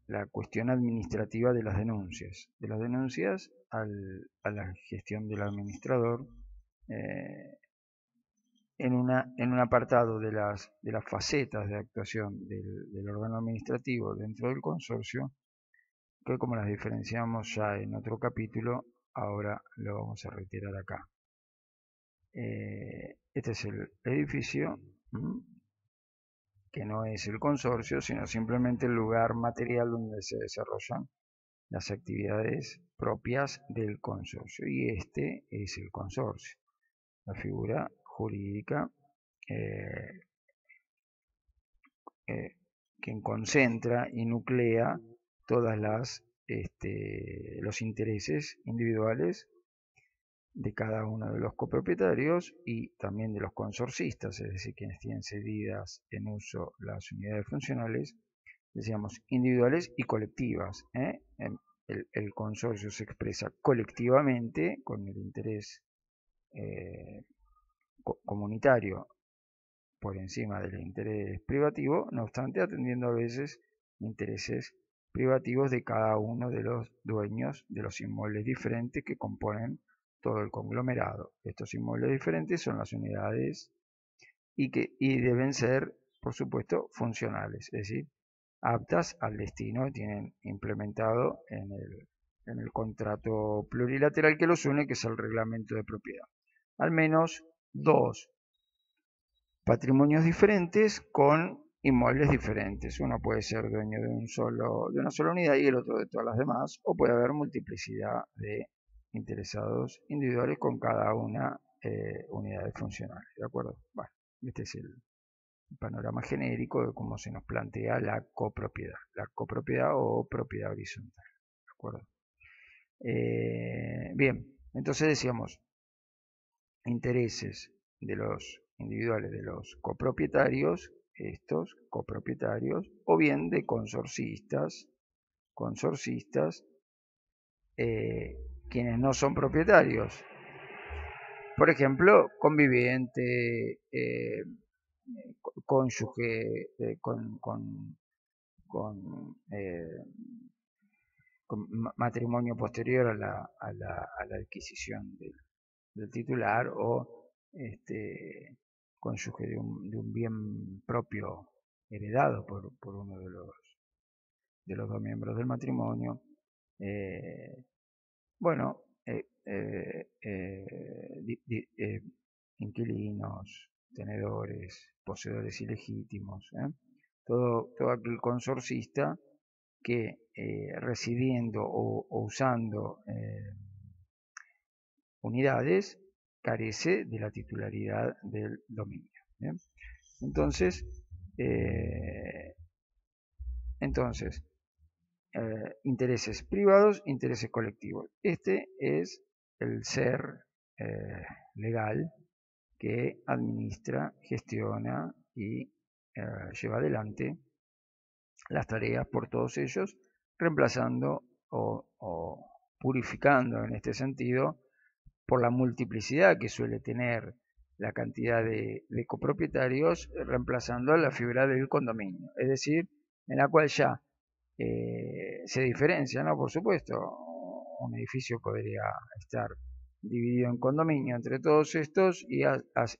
la cuestión administrativa de las denuncias. De las denuncias a la gestión del administrador, en un apartado de las facetas de actuación del órgano administrativo dentro del consorcio, que como las diferenciamos ya en otro capítulo, ahora lo vamos a reiterar acá. Este es el edificio, que no es el consorcio, sino simplemente el lugar material donde se desarrollan las actividades propias del consorcio. Y este es el consorcio, la figura jurídica que concentra y nuclea todas los intereses individuales de cada uno de los copropietarios y también de los consorcistas, es decir, quienes tienen cedidas en uso las unidades funcionales, decíamos individuales y colectivas. El consorcio se expresa colectivamente con el interés comunitario por encima del interés privativo, no obstante atendiendo a veces intereses privativos de cada uno de los dueños de los inmuebles diferentes que componen todo el conglomerado. Estos inmuebles diferentes son las unidades y deben ser, por supuesto, funcionales, es decir, aptas al destino que tienen implementado en el contrato plurilateral que los une, que es el reglamento de propiedad. Al menos 2 patrimonios diferentes con inmuebles diferentes. Uno puede ser dueño de una sola unidad y el otro de todas las demás, o puede haber multiplicidad de interesados individuales con cada una unidades funcionales. ¿De acuerdo? Bueno, este es el panorama genérico de cómo se nos plantea la copropiedad o propiedad horizontal. ¿De acuerdo? Bien, entonces decíamos, intereses de los individuales de los copropietarios, estos copropietarios, o bien de consorcistas, quienes no son propietarios. Por ejemplo, conviviente, cónyuge, con matrimonio posterior a la adquisición del titular, o cónyuge de un bien propio heredado por uno de los 2 miembros del matrimonio. Bueno, inquilinos, tenedores, poseedores ilegítimos, todo aquel consorcista que residiendo o usando unidades carece de la titularidad del dominio. ¿Bien? Entonces, intereses privados, intereses colectivos. Este es el ser legal que administra, gestiona y lleva adelante las tareas por todos ellos, reemplazando o purificando en este sentido por la multiplicidad que suele tener la cantidad de copropietarios, reemplazando la figura del condominio, es decir, en la cual ya se diferencia, ¿no? Por supuesto, un edificio podría estar dividido en condominio entre todos estos y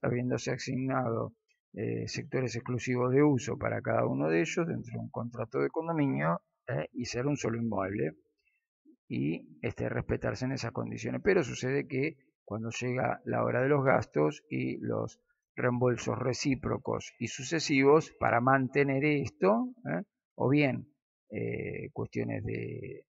habiéndose asignado sectores exclusivos de uso para cada uno de ellos dentro de un contrato de condominio y ser un solo inmueble y respetarse en esas condiciones. Pero sucede que cuando llega la hora de los gastos y los reembolsos recíprocos y sucesivos para mantener esto, o bien cuestiones de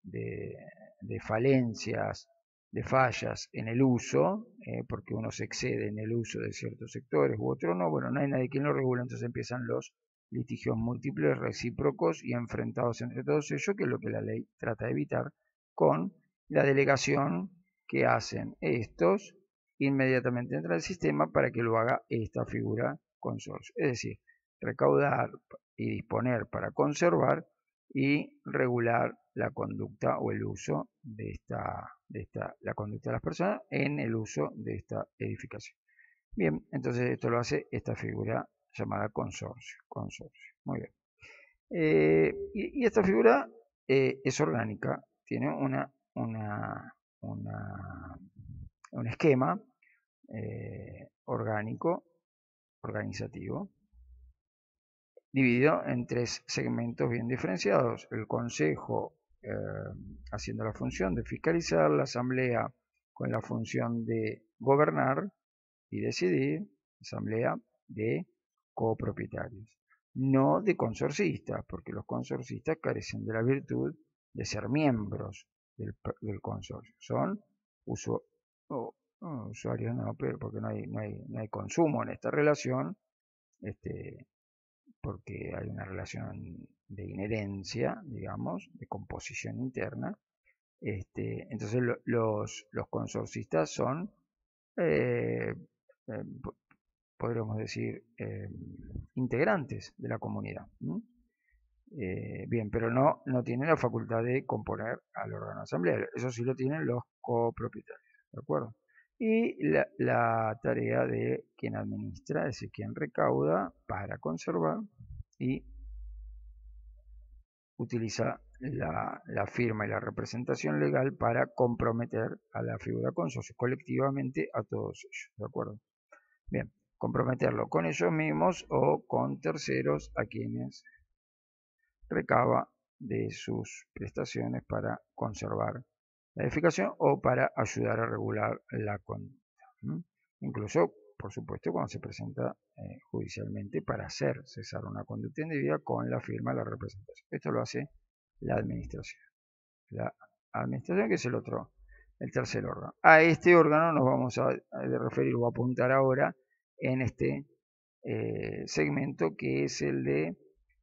falencias, de fallas en el uso, porque uno se excede en el uso de ciertos sectores u otro no, bueno, no hay nadie quien lo regula, entonces empiezan los litigios múltiples, recíprocos y enfrentados entre todos ellos, que es lo que la ley trata de evitar con la delegación que hacen estos inmediatamente entra al sistema para que lo haga esta figura consorcio. Es decir, recaudar y disponer para conservar y regular la conducta o el uso de la conducta de las personas en el uso de esta edificación. Bien, entonces esto lo hace esta figura llamada consorcio. Muy bien. Y esta figura es orgánica, tiene un esquema orgánico, organizativo, dividido en 3 segmentos bien diferenciados: el consejo haciendo la función de fiscalizar, la asamblea con la función de gobernar y decidir, asamblea de copropietarios, no de consorcistas, porque los consorcistas carecen de la virtud de ser miembros del consorcio, son usuarios, no, pero porque no hay consumo en esta relación, porque hay una relación de inherencia, digamos, de composición interna. Entonces los consorcistas son, podríamos decir, integrantes de la comunidad. Bien, pero no tienen la facultad de componer al órgano asambleario. Eso sí lo tienen los copropietarios, ¿de acuerdo? Y la tarea de quien administra, es decir, quien recauda para conservar, y utiliza la firma y la representación legal para comprometer a la figura consorcio, colectivamente a todos ellos, ¿de acuerdo? Bien, comprometerlo con ellos mismos o con terceros a quienes recaba de sus prestaciones para conservar la edificación o para ayudar a regular la conducta. Incluso, por supuesto, cuando se presenta judicialmente para hacer cesar una conducta indebida con la firma de la representación. Esto lo hace la administración. La administración, que es el tercer órgano. A este órgano nos vamos a referir o a apuntar ahora en este segmento, que es el de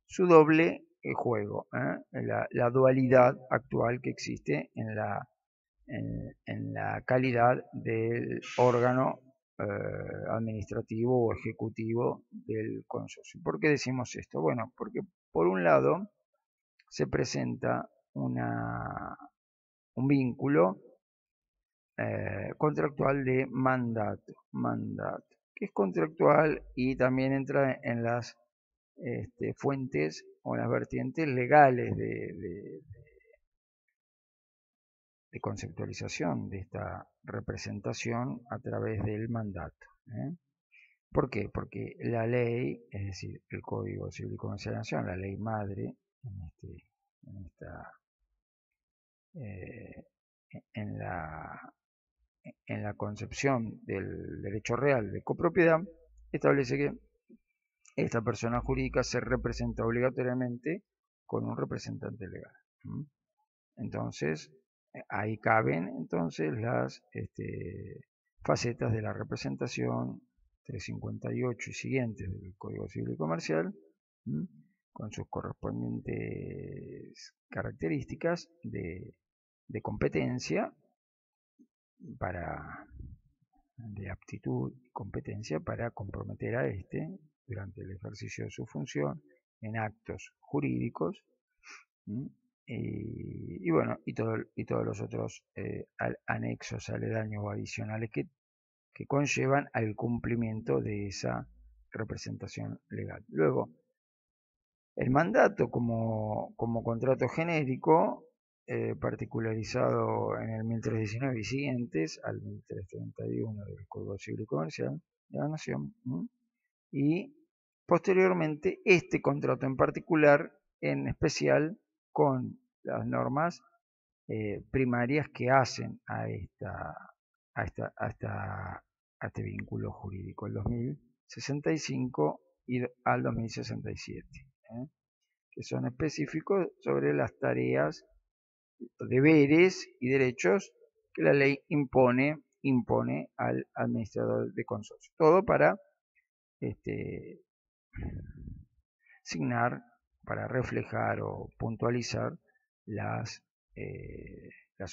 su doble juego, la dualidad actual que existe en la calidad del órgano administrativo o ejecutivo del consorcio. ¿Por qué decimos esto? Bueno, porque por un lado se presenta un vínculo contractual de mandato, que es contractual y también entra en las fuentes o las vertientes legales de conceptualización de esta representación a través del mandato. ¿Por qué? Porque la ley, es decir, el Código Civil y Comercial de la Nación, la ley madre, en la concepción del derecho real de copropiedad, establece que esta persona jurídica se representa obligatoriamente con un representante legal. Entonces, ahí caben entonces las facetas de la representación 358 y siguientes del Código Civil y Comercial, con sus correspondientes características de competencia de aptitud y competencia para comprometer a durante el ejercicio de su función en actos jurídicos, y bueno, y todos los otros anexos aledaños o adicionales que conllevan al cumplimiento de esa representación legal. Luego, el mandato como contrato genérico, particularizado en el 1319 y siguientes al 1331 del Código Civil y Comercial de la Nación, y posteriormente este contrato en particular, en especial con las normas primarias que hacen a este vínculo jurídico, el 2065 y al 2067, que son específicos sobre las tareas, deberes y derechos que la ley impone al administrador de consorcio. Todo para signar, para reflejar o puntualizar las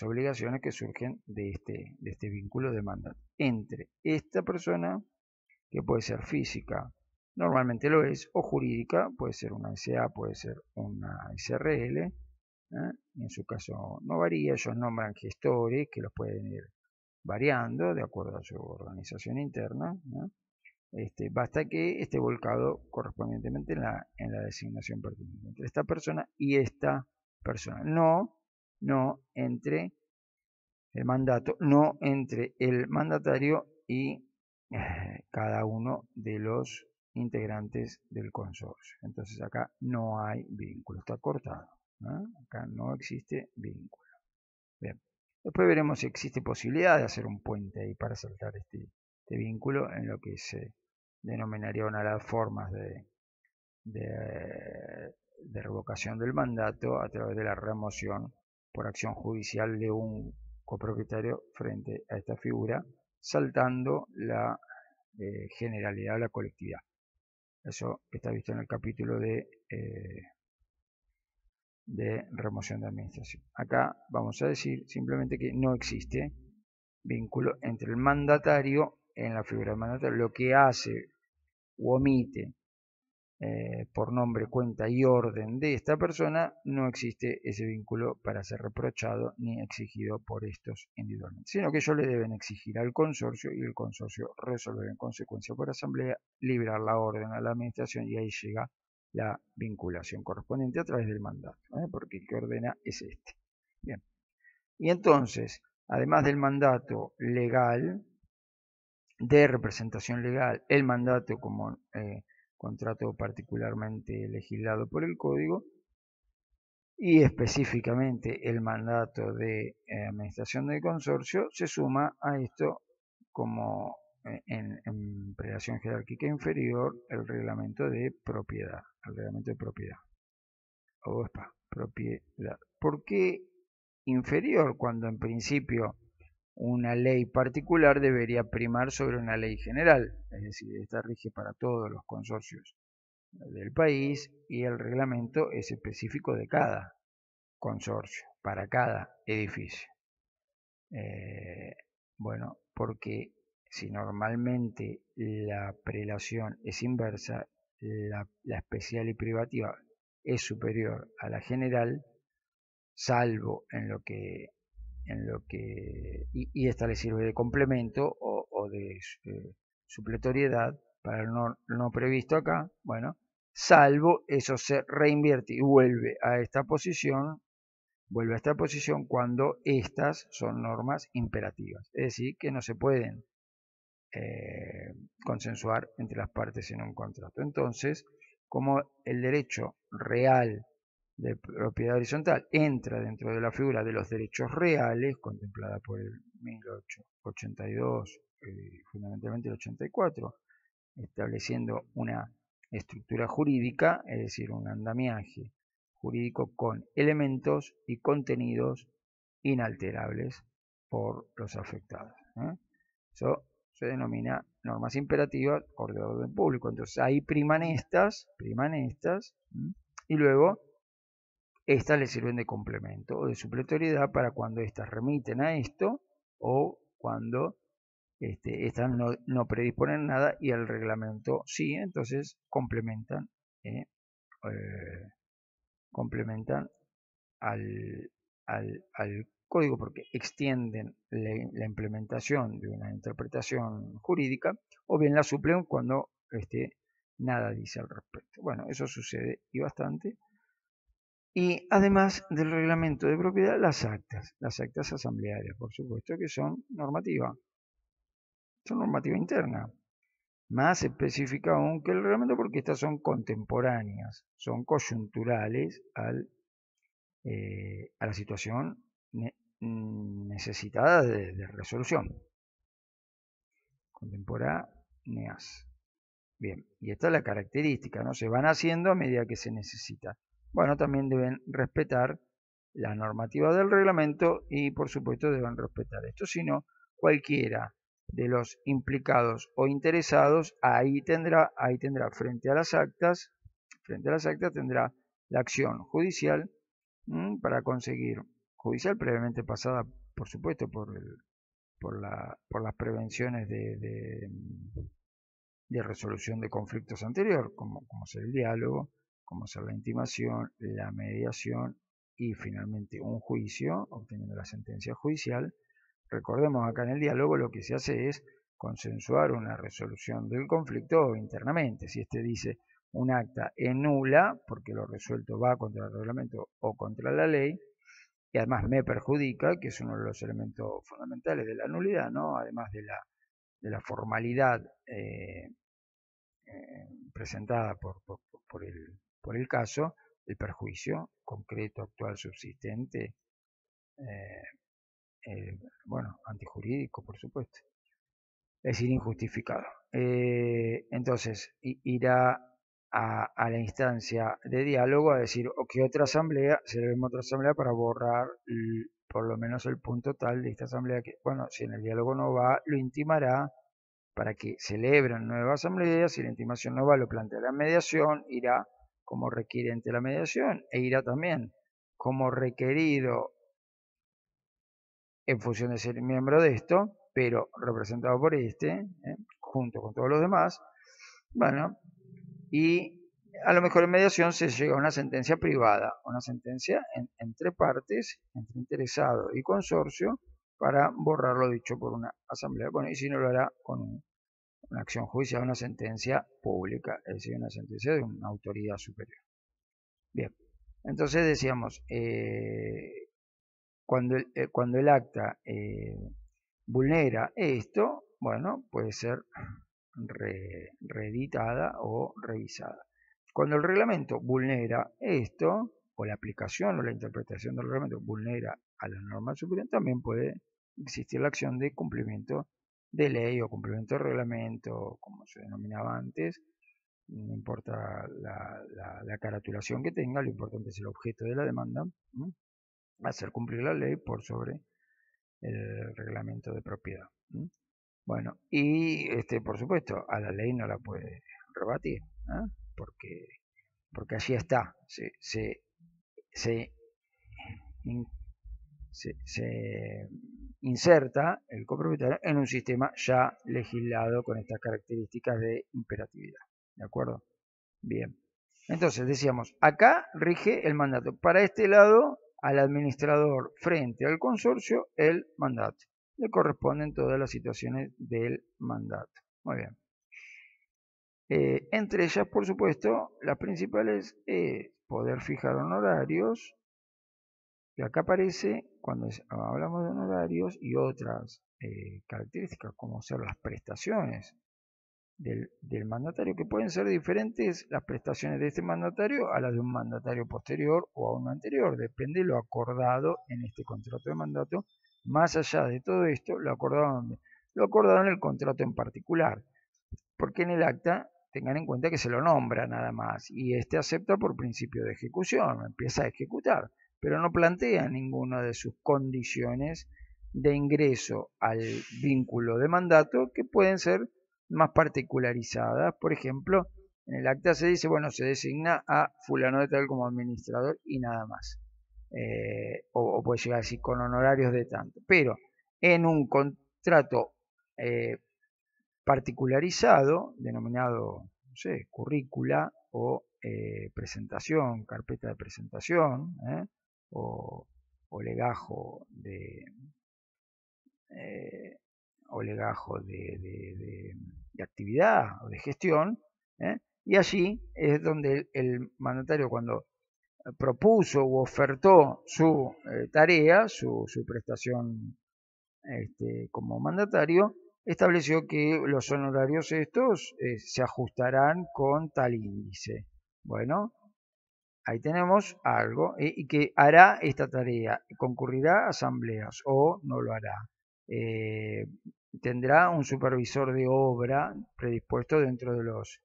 obligaciones que surgen de este vínculo de mandato entre esta persona, que puede ser física, normalmente lo es, o jurídica, puede ser una SA, puede ser una SRL, en su caso no varía, ellos nombran gestores que los pueden ir variando de acuerdo a su organización interna, basta que esté volcado correspondientemente en la designación pertinente entre esta persona y esta personal. No entre el mandato, no entre el mandatario y cada uno de los integrantes del consorcio. Entonces acá no hay vínculo, está cortado. Acá no existe vínculo. Bien. Después veremos si existe posibilidad de hacer un puente ahí para saltar este vínculo en lo que se denominaría una de las formas de revocación del mandato a través de la remoción por acción judicial de un copropietario frente a esta figura, saltando la generalidad o la colectividad. Eso está visto en el capítulo de remoción de administración. Acá vamos a decir simplemente que no existe vínculo entre el mandatario en la figura del mandatario, lo que hace u omite por nombre, cuenta y orden de esta persona, no existe ese vínculo para ser reprochado ni exigido por estos individualmente, sino que ellos le deben exigir al consorcio y el consorcio resolver en consecuencia por asamblea, librar la orden a la administración y ahí llega la vinculación correspondiente a través del mandato, porque el que ordena es este. Bien. Y entonces, además del mandato legal, de representación legal, el mandato como contrato particularmente legislado por el Código y específicamente el mandato de administración del consorcio, se suma a esto como en prelación jerárquica inferior el reglamento de propiedad, el reglamento de propiedad. Propiedad. ¿Por qué inferior cuando en principio una ley particular debería primar sobre una ley general? Es decir, esta rige para todos los consorcios del país y el reglamento es específico de cada consorcio, para cada edificio. Bueno, porque si normalmente la prelación es inversa, la especial y privativa es superior a la general, salvo en lo que y esta le sirve de complemento o de supletoriedad para lo no previsto acá, bueno, salvo eso se reinvierte y vuelve a esta posición cuando estas son normas imperativas, es decir, que no se pueden consensuar entre las partes en un contrato. Entonces, como el derecho real de propiedad horizontal entra dentro de la figura de los derechos reales, contemplada por el 1882 y fundamentalmente el 84, estableciendo una estructura jurídica, es decir, un andamiaje jurídico con elementos y contenidos inalterables por los afectados. Eso se denomina normas imperativas o de orden público. Entonces ahí priman estas, y luego estas le sirven de complemento o de supletoriedad para cuando estas remiten a esto o cuando estas no predisponen nada y el reglamento sí, entonces complementan al código porque extienden la implementación de una interpretación jurídica o bien la suplen cuando nada dice al respecto. Bueno, eso sucede y bastante. Y además del reglamento de propiedad, las actas asamblearias, por supuesto, que son normativa interna, más específica aún que el reglamento porque estas son contemporáneas, son coyunturales a la situación necesitada de resolución. Contemporáneas. Bien, y esta es la característica, ¿no? Se van haciendo a medida que se necesita. Bueno, también deben respetar la normativa del reglamento y por supuesto deben respetar esto, si no, cualquiera de los implicados o interesados ahí tendrá frente a las actas tendrá la acción judicial para conseguir, judicial previamente pasada por supuesto por las prevenciones de resolución de conflictos anterior, como ser el diálogo, como ser la intimación, la mediación y finalmente un juicio, obteniendo la sentencia judicial. Recordemos acá en el diálogo lo que se hace es consensuar una resolución del conflicto internamente. Si este dice un acta es nula porque lo resuelto va contra el reglamento o contra la ley, y además me perjudica, que es uno de los elementos fundamentales de la nulidad, ¿no? Además de la formalidad presentada por el caso, el perjuicio concreto, actual, subsistente, eh, bueno, antijurídico, por supuesto, es decir, injustificado. Entonces, irá a la instancia de diálogo a decir, o que otra asamblea, celebremos otra asamblea para borrar por lo menos el punto tal de esta asamblea que, bueno, si en el diálogo no va, lo intimará para que celebren nueva asamblea. Si la intimación no va, lo planteará en mediación, irá como requiriente la mediación e irá también como requerido en función de ser miembro de esto, pero representado por junto con todos los demás. Bueno, y a lo mejor en mediación se llega a una sentencia privada, una sentencia entre partes, entre interesado y consorcio, para borrar lo dicho por una asamblea. Bueno, y si no, lo hará con una acción judicial, una sentencia pública, es decir, una sentencia de una autoridad superior. Bien, entonces decíamos, cuando el acta vulnera esto, bueno, puede ser reeditada o revisada. Cuando el reglamento vulnera esto, o la aplicación o la interpretación del reglamento vulnera a la norma superior, también puede existir la acción de cumplimiento de ley o cumplimiento de reglamento, como se denominaba antes. No importa la caratulación que tenga, lo importante es el objeto de la demanda, hacer cumplir la ley por sobre el reglamento de propiedad. Bueno, y por supuesto, a la ley no la puede rebatir, porque, porque allí está, se inserta el copropietario en un sistema ya legislado con estas características de imperatividad. ¿De acuerdo? Bien. Entonces decíamos, acá rige el mandato. Para este lado, al administrador frente al consorcio, el mandato. Le corresponden todas las situaciones del mandato. Muy bien. Entre ellas, por supuesto, las principales es poder fijar honorarios. Y acá aparece, cuando hablamos de honorarios y otras características, como ser las prestaciones del mandatario, que pueden ser diferentes las prestaciones de este mandatario a las de un mandatario posterior o a uno anterior, depende de lo acordado en este contrato de mandato. Más allá de todo esto, lo acordado en el contrato en particular, porque en el acta tengan en cuenta que se lo nombra nada más y acepta por principio de ejecución, empieza a ejecutar, pero no plantea ninguna de sus condiciones de ingreso al vínculo de mandato, que pueden ser más particularizadas. Por ejemplo, en el acta se dice, bueno, se designa a fulano de tal como administrador y nada más. O puede llegar así con honorarios de tanto. Pero en un contrato particularizado, denominado, no sé, currícula o presentación, carpeta de presentación, o legajo de actividad o de gestión, y allí es donde el mandatario, cuando propuso u ofertó su tarea, su prestación como mandatario, estableció que los honorarios estos se ajustarán con tal índice. Bueno, ahí tenemos algo, y que hará esta tarea, concurrirá a asambleas o no lo hará. Tendrá un supervisor de obra predispuesto dentro de los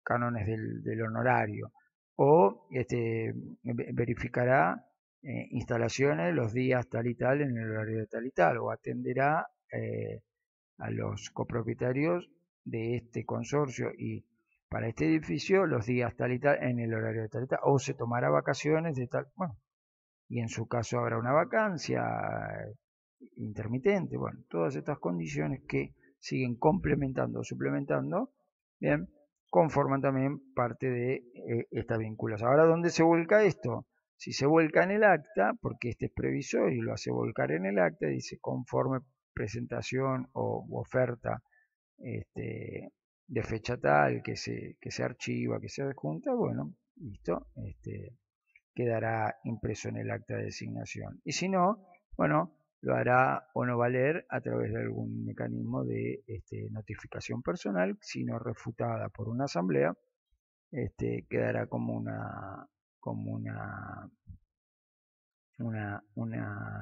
cánones del honorario, o verificará instalaciones los días tal y tal en el horario de tal y tal, o atenderá a los copropietarios de este consorcio y para este edificio los días tal y tal en el horario de tal y tal, o se tomará vacaciones de tal, bueno, y en su caso habrá una vacancia intermitente, bueno, todas estas condiciones que siguen complementando o suplementando, bien, conforman también parte de esta vinculación. Ahora, ¿dónde se vuelca esto? Si se vuelca en el acta, porque este es previsor y lo hace volcar en el acta, dice conforme presentación o oferta de fecha tal, que se archiva, que se adjunta, bueno, listo, quedará impreso en el acta de designación. Y si no, bueno, lo hará o no valer a través de algún mecanismo de notificación personal, si no refutada por una asamblea, quedará como una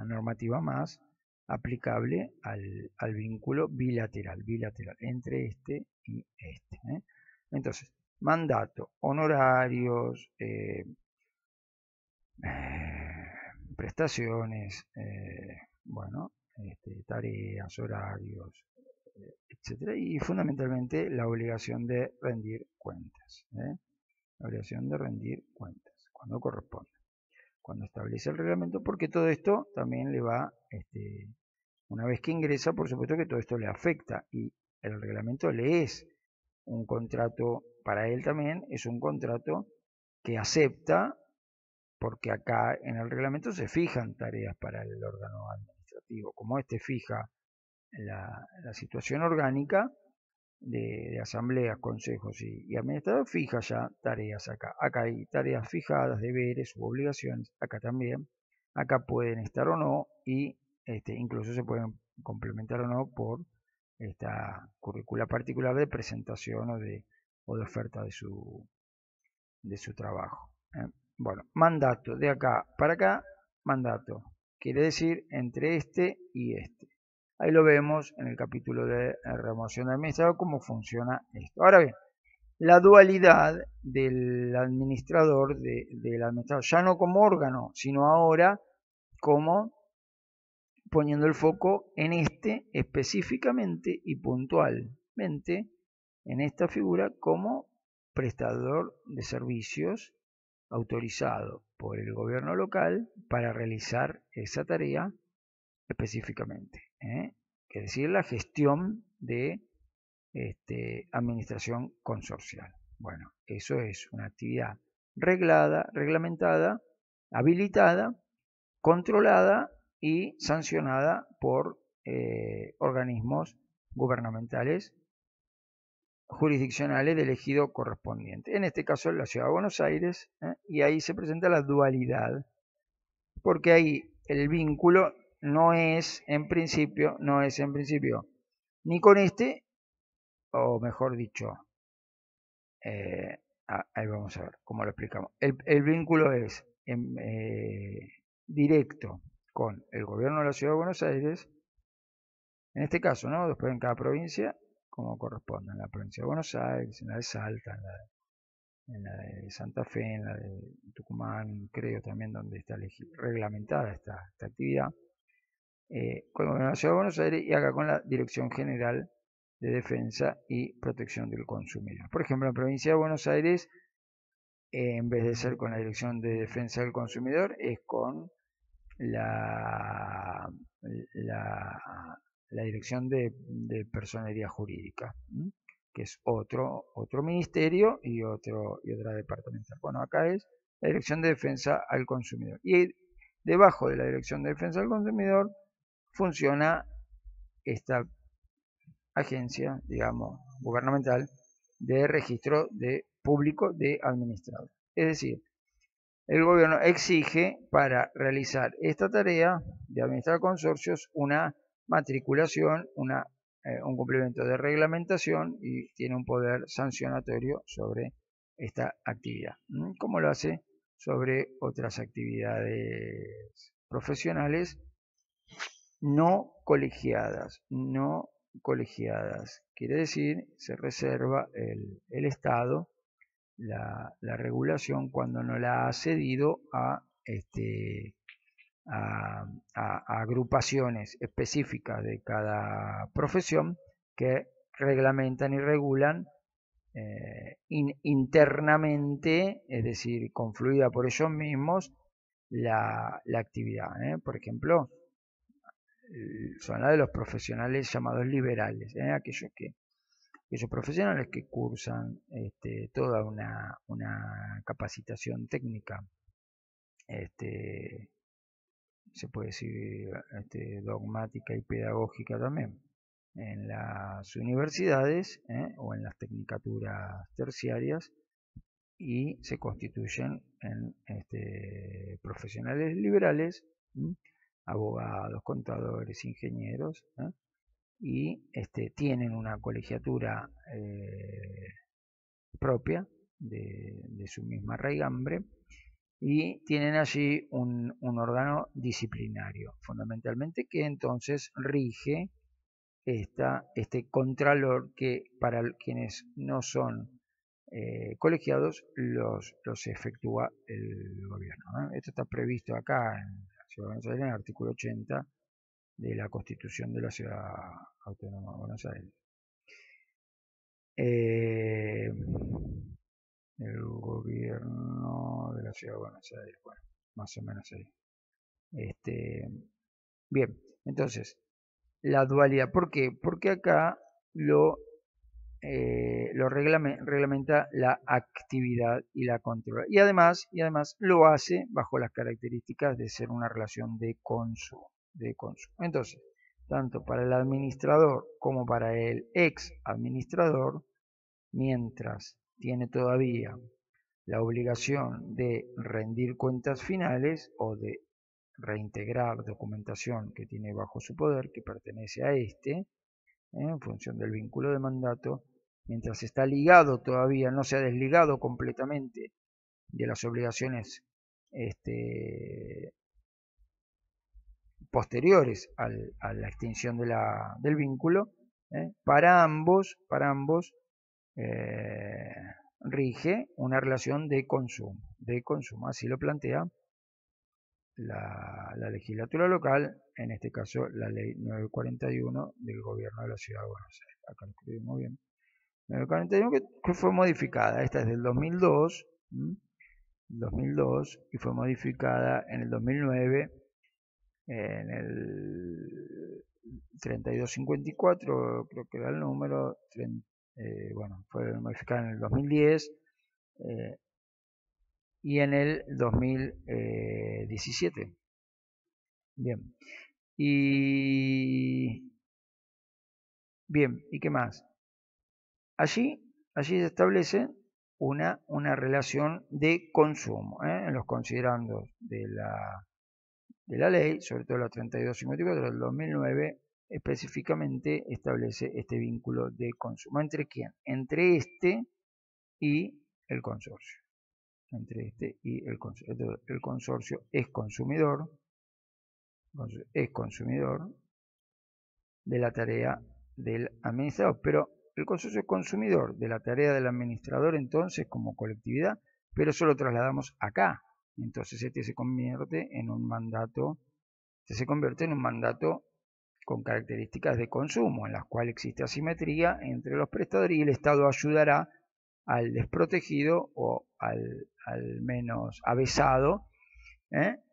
normativa más aplicable al vínculo bilateral entre y ¿eh? Entonces, mandato, honorarios, prestaciones, bueno, tareas, horarios, etcétera, y fundamentalmente la obligación de rendir cuentas, la obligación de rendir cuentas cuando corresponde, cuando establece el reglamento, porque todo esto también le va, una vez que ingresa, por supuesto que todo esto le afecta, y el reglamento le es un contrato, para él también es un contrato que acepta, porque acá en el reglamento se fijan tareas para el órgano administrativo. Como fija la situación orgánica de asambleas, consejos y administradores, fija ya tareas acá. Acá hay tareas fijadas, deberes u obligaciones, acá también. Acá pueden estar o no, y incluso se pueden complementar o no por esta currícula particular de presentación o de oferta de su trabajo. Bueno, mandato, de acá para acá, mandato, quiere decir entre y este. Ahí lo vemos en el capítulo de remoción de administrador, cómo funciona esto. Ahora bien, la dualidad del administrador, del administrador, ya no como órgano, sino ahora como poniendo el foco en específicamente y puntualmente, en esta figura como prestador de servicios autorizado por el gobierno local para realizar esa tarea específicamente, es decir, la gestión de administración consorcial. Bueno, eso es una actividad reglada, reglamentada, habilitada, controlada y sancionada por organismos gubernamentales jurisdiccionales del ejido correspondiente. En este caso, la Ciudad de Buenos Aires, y ahí se presenta la dualidad, porque ahí el vínculo no es en principio ni con o mejor dicho, ahí vamos a ver cómo lo explicamos. El vínculo es directo con el gobierno de la Ciudad de Buenos Aires, en este caso, ¿no? Después en cada provincia, como corresponde, en la provincia de Buenos Aires, en la de Salta, en la de Santa Fe, en la de Tucumán, creo también, donde está reglamentada esta actividad, con el gobierno de la Ciudad de Buenos Aires, y acá con la Dirección General de Defensa y Protección del Consumidor. Por ejemplo, en la provincia de Buenos Aires, en vez de ser con la Dirección de Defensa del Consumidor, es con la Dirección de Personería Jurídica, que es otro ministerio y otra departamental. Bueno, acá es la Dirección de Defensa al Consumidor. Y debajo de la Dirección de Defensa al Consumidor funciona esta agencia, digamos, gubernamental de registro público de administradores. Es decir, el gobierno exige para realizar esta tarea de administrar consorcios una matriculación, un cumplimiento de reglamentación, y tiene un poder sancionatorio sobre esta actividad, como lo hace sobre otras actividades profesionales no colegiadas. Quiere decir, se reserva el Estado la regulación cuando no la ha cedido a agrupaciones específicas de cada profesión que reglamentan y regulan internamente, es decir, confluida por ellos mismos, la actividad. Por ejemplo, son la de los profesionales llamados liberales, aquellos profesionales que cursan toda una capacitación técnica, se puede decir dogmática y pedagógica también, en las universidades o en las tecnicaturas terciarias y se constituyen en profesionales liberales, abogados, contadores, ingenieros, y tienen una colegiatura propia de su misma raigambre y tienen allí un órgano disciplinario, fundamentalmente, que entonces rige este contralor que para quienes no son colegiados los efectúa el gobierno, ¿no? Esto está previsto acá en la Ciudad de Buenos Aires en el artículo 80 de la Constitución de la Ciudad Autónoma de Buenos Aires. El gobierno de la Ciudad de Buenos Aires, bueno, más o menos ahí. Bien, entonces, la dualidad, ¿por qué? Porque acá lo reglamenta la actividad y la controla. Y además lo hace bajo las características de ser una relación de consumo. Entonces, tanto para el administrador como para el ex administrador, mientras tiene todavía la obligación de rendir cuentas finales o de reintegrar documentación que tiene bajo su poder, que pertenece a en función del vínculo de mandato, mientras está ligado todavía, no se ha desligado completamente de las obligaciones posteriores a la extinción del vínculo, para ambos rige una relación de consumo, así lo plantea la legislatura local, en este caso la ley 941 del gobierno de la Ciudad de Buenos Aires. Acá lo escribimos bien. 941 que fue modificada, esta es del 2002, y fue modificada en el 2009 en el 3254, creo que era el número, bueno, fue modificada en el 2010 y en el 2017. Bien. ¿Y qué más? Allí se establece una relación de consumo, en los considerandos de la ley, sobre todo la 3254 del 2009, específicamente establece este vínculo de consumo. ¿Entre quién? Entre y el consorcio. Entre y el consorcio. Entonces, el consorcio es consumidor de la tarea del administrador, pero el consorcio es consumidor de la tarea del administrador entonces como colectividad, pero eso lo trasladamos acá. Entonces se convierte en un mandato, con características de consumo, en las cuales existe asimetría entre los prestadores y el Estado ayudará al desprotegido o al menos avesado,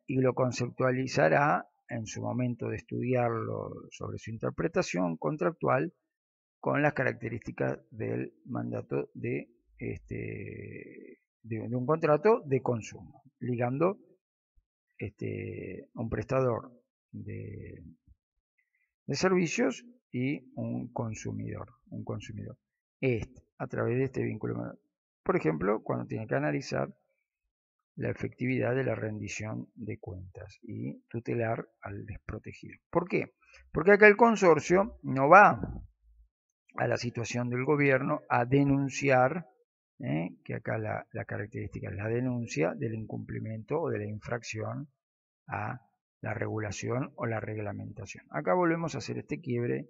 y lo conceptualizará en su momento de estudiarlo sobre su interpretación contractual con las características del mandato de un contrato de consumo, ligando un prestador de servicios y un consumidor. A través de este vínculo. Por ejemplo, cuando tiene que analizar la efectividad de la rendición de cuentas y tutelar al desprotegido. ¿Por qué? Porque acá el consorcio no va a la situación del gobierno a denunciar, que acá la característica es la denuncia del incumplimiento o de la infracción a la regulación o la reglamentación. Acá volvemos a hacer este quiebre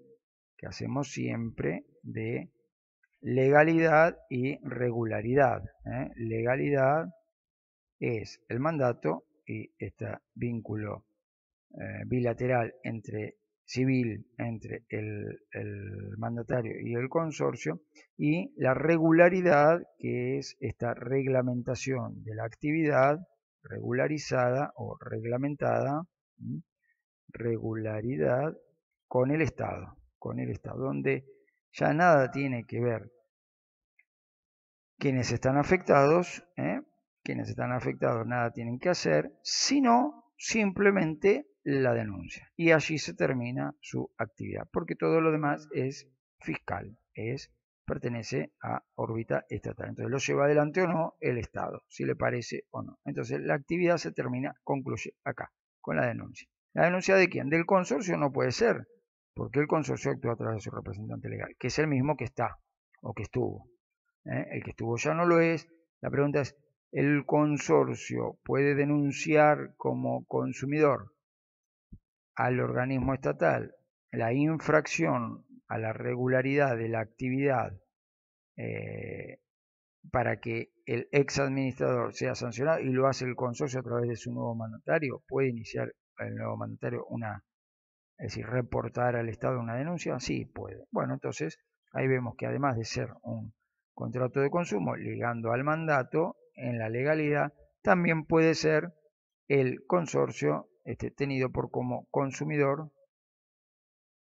que hacemos siempre de legalidad y regularidad. Legalidad es el mandato y este vínculo bilateral civil entre el mandatario y el consorcio, y la regularidad, que es esta reglamentación de la actividad regularizada o reglamentada, regularidad con el Estado, donde ya nada tiene que ver quienes están afectados, nada tienen que hacer, sino simplemente la denuncia. Y allí se termina su actividad, porque todo lo demás es fiscal, pertenece a órbita estatal. Entonces lo lleva adelante o no el Estado, si le parece o no. Entonces la actividad se termina, concluye acá, con la denuncia. ¿La denuncia de quién? Del consorcio no puede ser, porque el consorcio actúa a través de su representante legal, que es el mismo que está o que estuvo. El que estuvo ya no lo es. La pregunta es, ¿el consorcio puede denunciar como consumidor al organismo estatal la infracción a la regularidad de la actividad para que el ex administrador sea sancionado, y lo hace el consorcio a través de su nuevo mandatario? ¿Puede iniciar el nuevo mandatario es decir, reportar al Estado una denuncia? Sí, puede. Bueno, entonces ahí vemos que además de ser un contrato de consumo ligando al mandato, en la legalidad también puede ser el consorcio tenido por como consumidor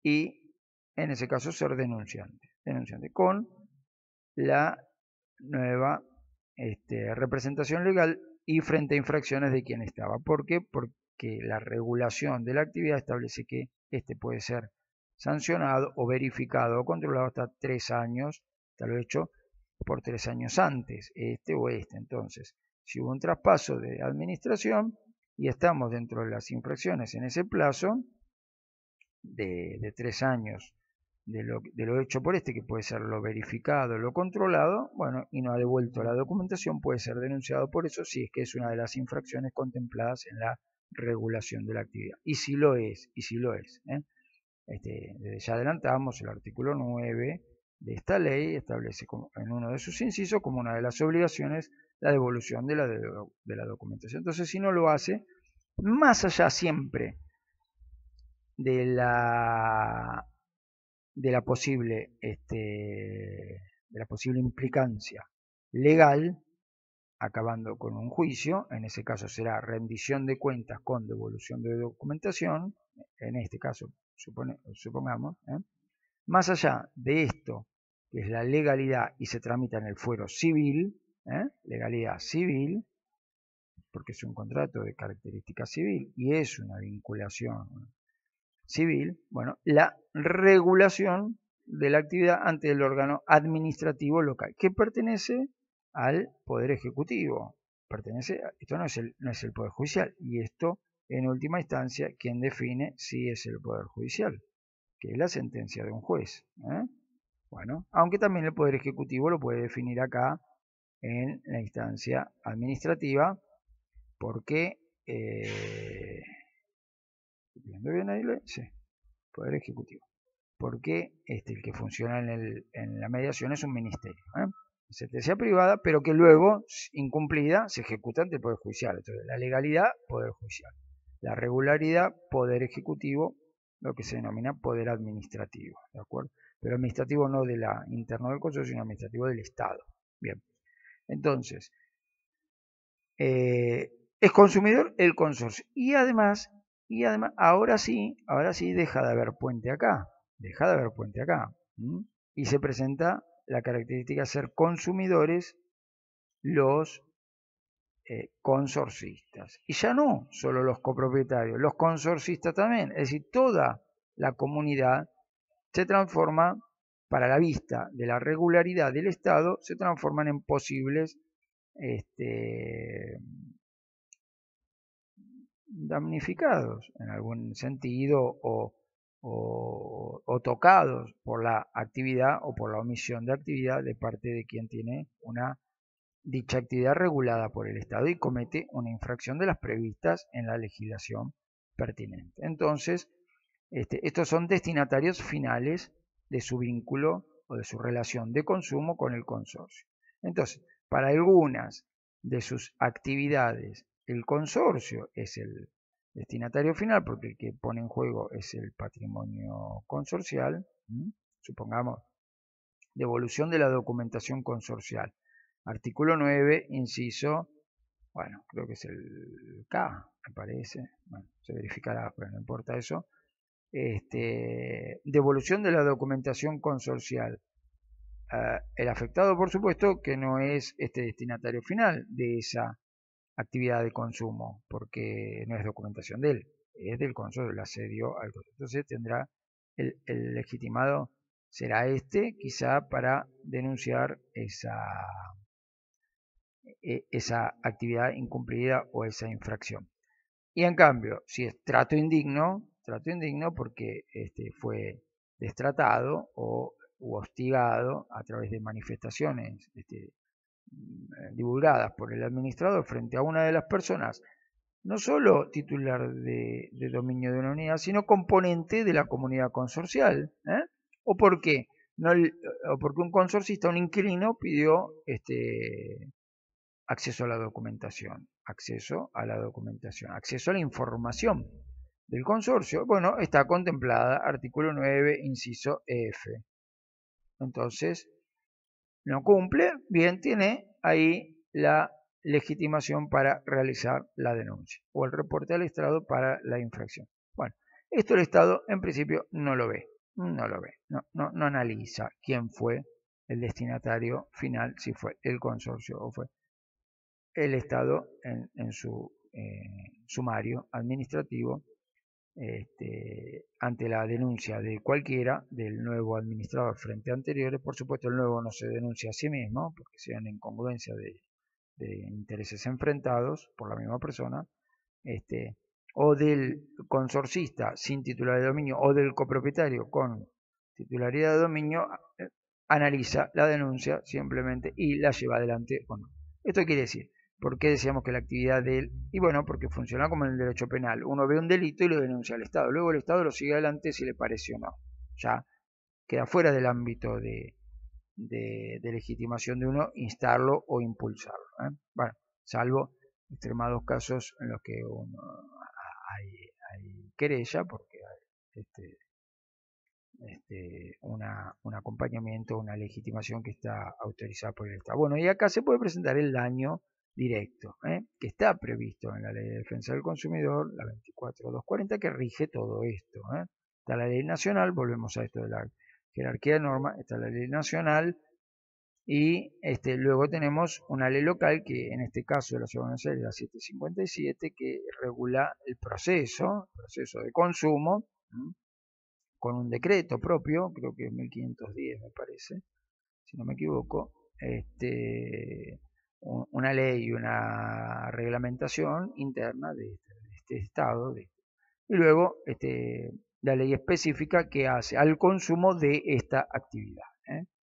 y en ese caso ser denunciante con la nueva representación legal y frente a infracciones de quien estaba. ¿Por qué? Porque la regulación de la actividad establece que puede ser sancionado o verificado o controlado hasta 3 años, tal vez hecho por 3 años antes, Entonces, si hubo un traspaso de administración y estamos dentro de las infracciones en ese plazo de 3 años de lo hecho por que puede ser lo verificado, lo controlado, bueno, y no ha devuelto la documentación, puede ser denunciado por eso si es que es una de las infracciones contempladas en la regulación de la actividad. Y si lo es, desde ya adelantamos, el artículo 9 de esta ley establece en uno de sus incisos como una de las obligaciones la devolución de la documentación. Entonces, si no lo hace, más allá siempre de la posible implicancia legal, acabando con un juicio, en ese caso será rendición de cuentas con devolución de documentación, en este caso supongamos, más allá de esto, que es la legalidad y se tramita en el fuero civil, legalidad civil, porque es un contrato de característica civil y es una vinculación civil, bueno, la regulación de la actividad ante el órgano administrativo local, que pertenece al Poder Ejecutivo. Esto no es el Poder Judicial, y esto, en última instancia, quien define si es el Poder Judicial, que es la sentencia de un juez. Bueno, aunque también el Poder Ejecutivo lo puede definir acá en la instancia administrativa, porque ¿viendo bien ahí? Sí, Poder Ejecutivo. Porque el que funciona en la mediación es un ministerio. Sentencia privada, pero que luego, incumplida, se ejecuta ante el Poder Judicial. Entonces, la legalidad, Poder Judicial. La regularidad, Poder Ejecutivo, lo que se denomina Poder Administrativo. ¿De acuerdo? Pero administrativo no de la interno del consorcio, sino administrativo del Estado. Bien. Entonces, es consumidor el consorcio. Y además, ahora sí deja de haber puente acá. Y se presenta la característica de ser consumidores los consorcistas. Y ya no solo los copropietarios, los consorcistas también. Es decir, toda la comunidad se transforma, para la vista de la regularidad del Estado, se transforman en posibles damnificados en algún sentido o tocados por la actividad o por la omisión de actividad de parte de quien tiene dicha actividad regulada por el Estado y comete una infracción de las previstas en la legislación pertinente. Entonces, estos son destinatarios finales de su vínculo o de su relación de consumo con el consorcio. Entonces, para algunas de sus actividades, el consorcio es el destinatario final, porque el que pone en juego es el patrimonio consorcial. Supongamos, devolución de la documentación consorcial. Artículo 9, inciso, bueno, creo que es el K, me parece. Bueno, se verificará, pero no importa eso. Devolución de la documentación consorcial. El afectado, por supuesto, que no es destinatario final de esa actividad de consumo, porque no es documentación de él, es del consorcio, el asedio al consorcio. Entonces tendrá el legitimado será este, quizá para denunciar esa actividad incumplida o esa infracción. Y en cambio, si es trato indigno porque fue destratado o hostigado a través de manifestaciones divulgadas por el administrador frente a una de las personas, no solo titular de dominio de una unidad, sino componente de la comunidad consorcial. ¿O por qué? O porque un consorcista, un inquilino, pidió acceso a la documentación, acceso a la información del consorcio. Bueno, está contemplada artículo 9, inciso F. Entonces, no cumple, bien, tiene ahí la legitimación para realizar la denuncia o el reporte al Estado para la infracción. Bueno, esto el Estado en principio no lo ve, no analiza quién fue el destinatario final, si fue el consorcio o fue el Estado en su sumario administrativo ante la denuncia de cualquiera del nuevo administrador frente a anteriores. Por supuesto, el nuevo no se denuncia a sí mismo porque sean incongruencia de intereses enfrentados por la misma persona, o del consorcista sin titularidad de dominio o del copropietario con titularidad de dominio, analiza la denuncia simplemente y la lleva adelante o no. Esto quiere decir, ¿por qué decíamos que la actividad de él? Y bueno, porque funciona como en el derecho penal. Uno ve un delito y lo denuncia al Estado. Luego el Estado lo sigue adelante si le parece o no. Ya queda fuera del ámbito de legitimación de uno instarlo o impulsarlo. Bueno, salvo extremados casos en los que hay querella, porque hay un acompañamiento, una legitimación que está autorizada por el Estado. Bueno, y acá se puede presentar el daño directo, que está previsto en la Ley de Defensa del Consumidor, la 24240, que rige todo esto. Está la ley nacional, volvemos a esto de la jerarquía de normas, está la ley nacional y luego tenemos una ley local que en este caso de la Ciudad de Buenos Aires, la 757, que regula el proceso de consumo, con un decreto propio, creo que es 1510 me parece, si no me equivoco, una ley y una reglamentación interna de este estado, y luego la ley específica que hace al consumo de esta actividad.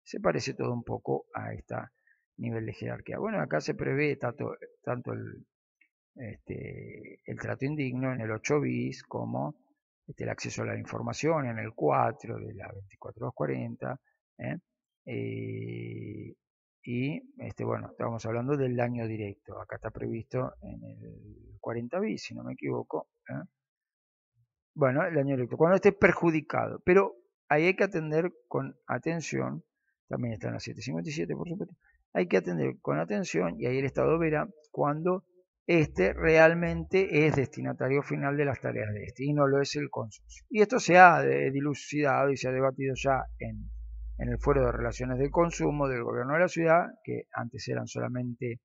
Se parece todo un poco a este nivel de jerarquía. Bueno, acá se prevé tanto el trato indigno en el 8 bis como el acceso a la información en el 4 de la 24240. Y bueno, estamos hablando del daño directo. Acá está previsto en el 40 bis, si no me equivoco. Bueno, el daño directo, cuando esté perjudicado. Pero ahí hay que atender con atención, también está en la 757, por supuesto. Hay que atender con atención y ahí el Estado verá cuando realmente es destinatario final de las tareas de y no lo es el consorcio. Y esto se ha dilucidado y se ha debatido ya en el Foro de Relaciones del Consumo del Gobierno de la Ciudad, que antes eran solamente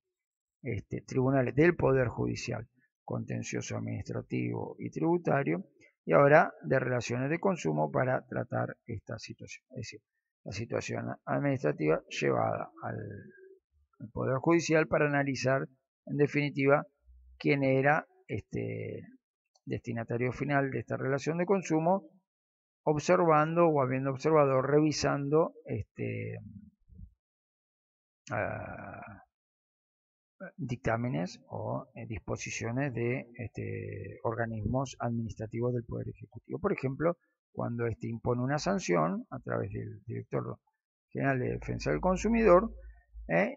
tribunales del Poder Judicial, contencioso administrativo y tributario, y ahora de relaciones de consumo para tratar esta situación. Es decir, la situación administrativa llevada al Poder Judicial para analizar en definitiva quién era destinatario final de esta relación de consumo, observando o habiendo observado, revisando dictámenes o disposiciones de organismos administrativos del Poder Ejecutivo. Por ejemplo, cuando impone una sanción a través del Director General de Defensa del Consumidor,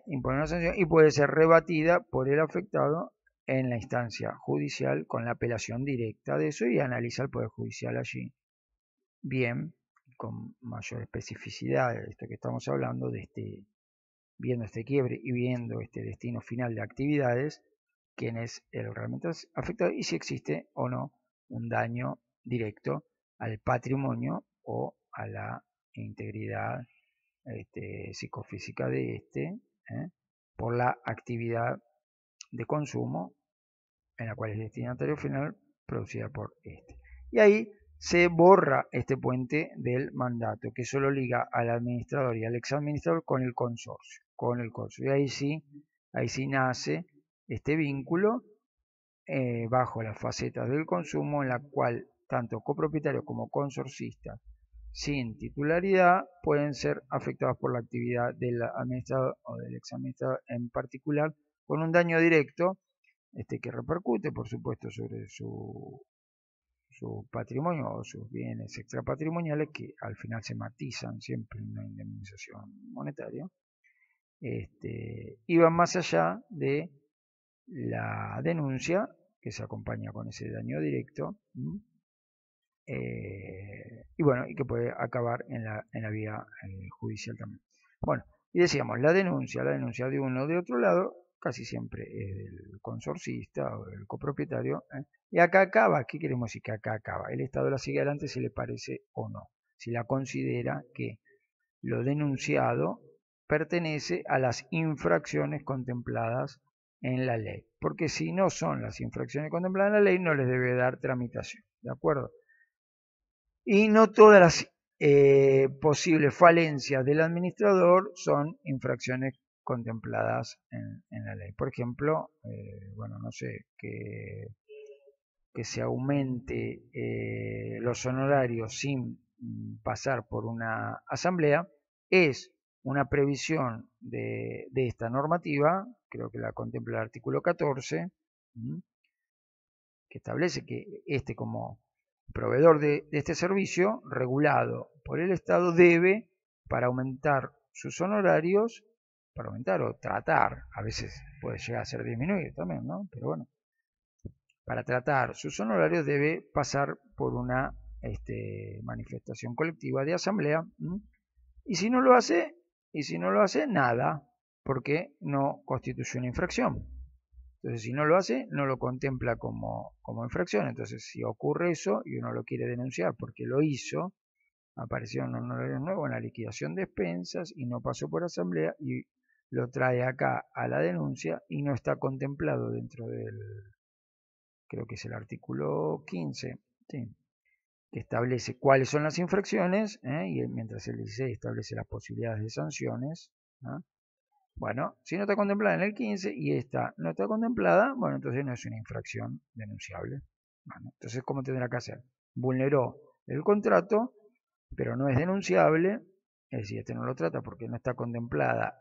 impone una sanción y puede ser rebatida por el afectado en la instancia judicial con la apelación directa de eso y analiza el Poder Judicial allí bien, con mayor especificidad de esto que estamos hablando, viendo este quiebre y viendo este destino final de actividades, quién es el realmente afectado y si existe o no un daño directo al patrimonio o a la integridad psicofísica de por la actividad de consumo en la cual el destinatario final producida por este. Y ahí se borra este puente del mandato que solo liga al administrador y al exadministrador con el consorcio. Y ahí sí nace este vínculo bajo las facetas del consumo, en la cual tanto copropietarios como consorcistas sin titularidad pueden ser afectados por la actividad del administrador o del exadministrador en particular, con un daño directo que repercute, por supuesto, sobre su patrimonio o sus bienes extrapatrimoniales, que al final se matizan siempre en una indemnización monetaria, y van más allá de la denuncia que se acompaña con ese daño directo, y bueno, y que puede acabar en la vía judicial también. Bueno, y decíamos, la denuncia de uno o de otro lado casi siempre es del consorcista o del copropietario, y acá acaba. ¿Qué queremos decir que acá acaba? El Estado la sigue adelante si le parece o no, si la considera que lo denunciado pertenece a las infracciones contempladas en la ley, porque si no son las infracciones contempladas en la ley, no les debe dar tramitación, ¿de acuerdo? Y no todas las posibles falencias del administrador son infracciones contempladas en la ley. Por ejemplo, bueno, no sé, que se aumente los honorarios sin pasar por una asamblea es una previsión de esta normativa, creo que la contempla el artículo 14, que establece que como proveedor de este servicio, regulado por el Estado, debe, para aumentar sus honorarios, para aumentar o tratar, a veces puede llegar a ser disminuir también, ¿no? Pero bueno, para tratar sus honorarios debe pasar por una manifestación colectiva de asamblea, y si no lo hace, nada, porque no constituye una infracción. Entonces, si no lo hace, no lo contempla como infracción. Entonces, si ocurre eso y uno lo quiere denunciar porque lo hizo, apareció un honorario nuevo en la liquidación de expensas y no pasó por asamblea y lo trae acá a la denuncia y no está contemplado dentro del, creo que es el artículo 15, ¿sí?, que establece cuáles son las infracciones, y mientras el 16 establece las posibilidades de sanciones, ¿no? Bueno, si no está contemplada en el 15 y esta no está contemplada, bueno, entonces no es una infracción denunciable. Bueno, entonces, ¿cómo tendrá que hacer? Vulneró el contrato, pero no es denunciable, es decir, no lo trata porque no está contemplada.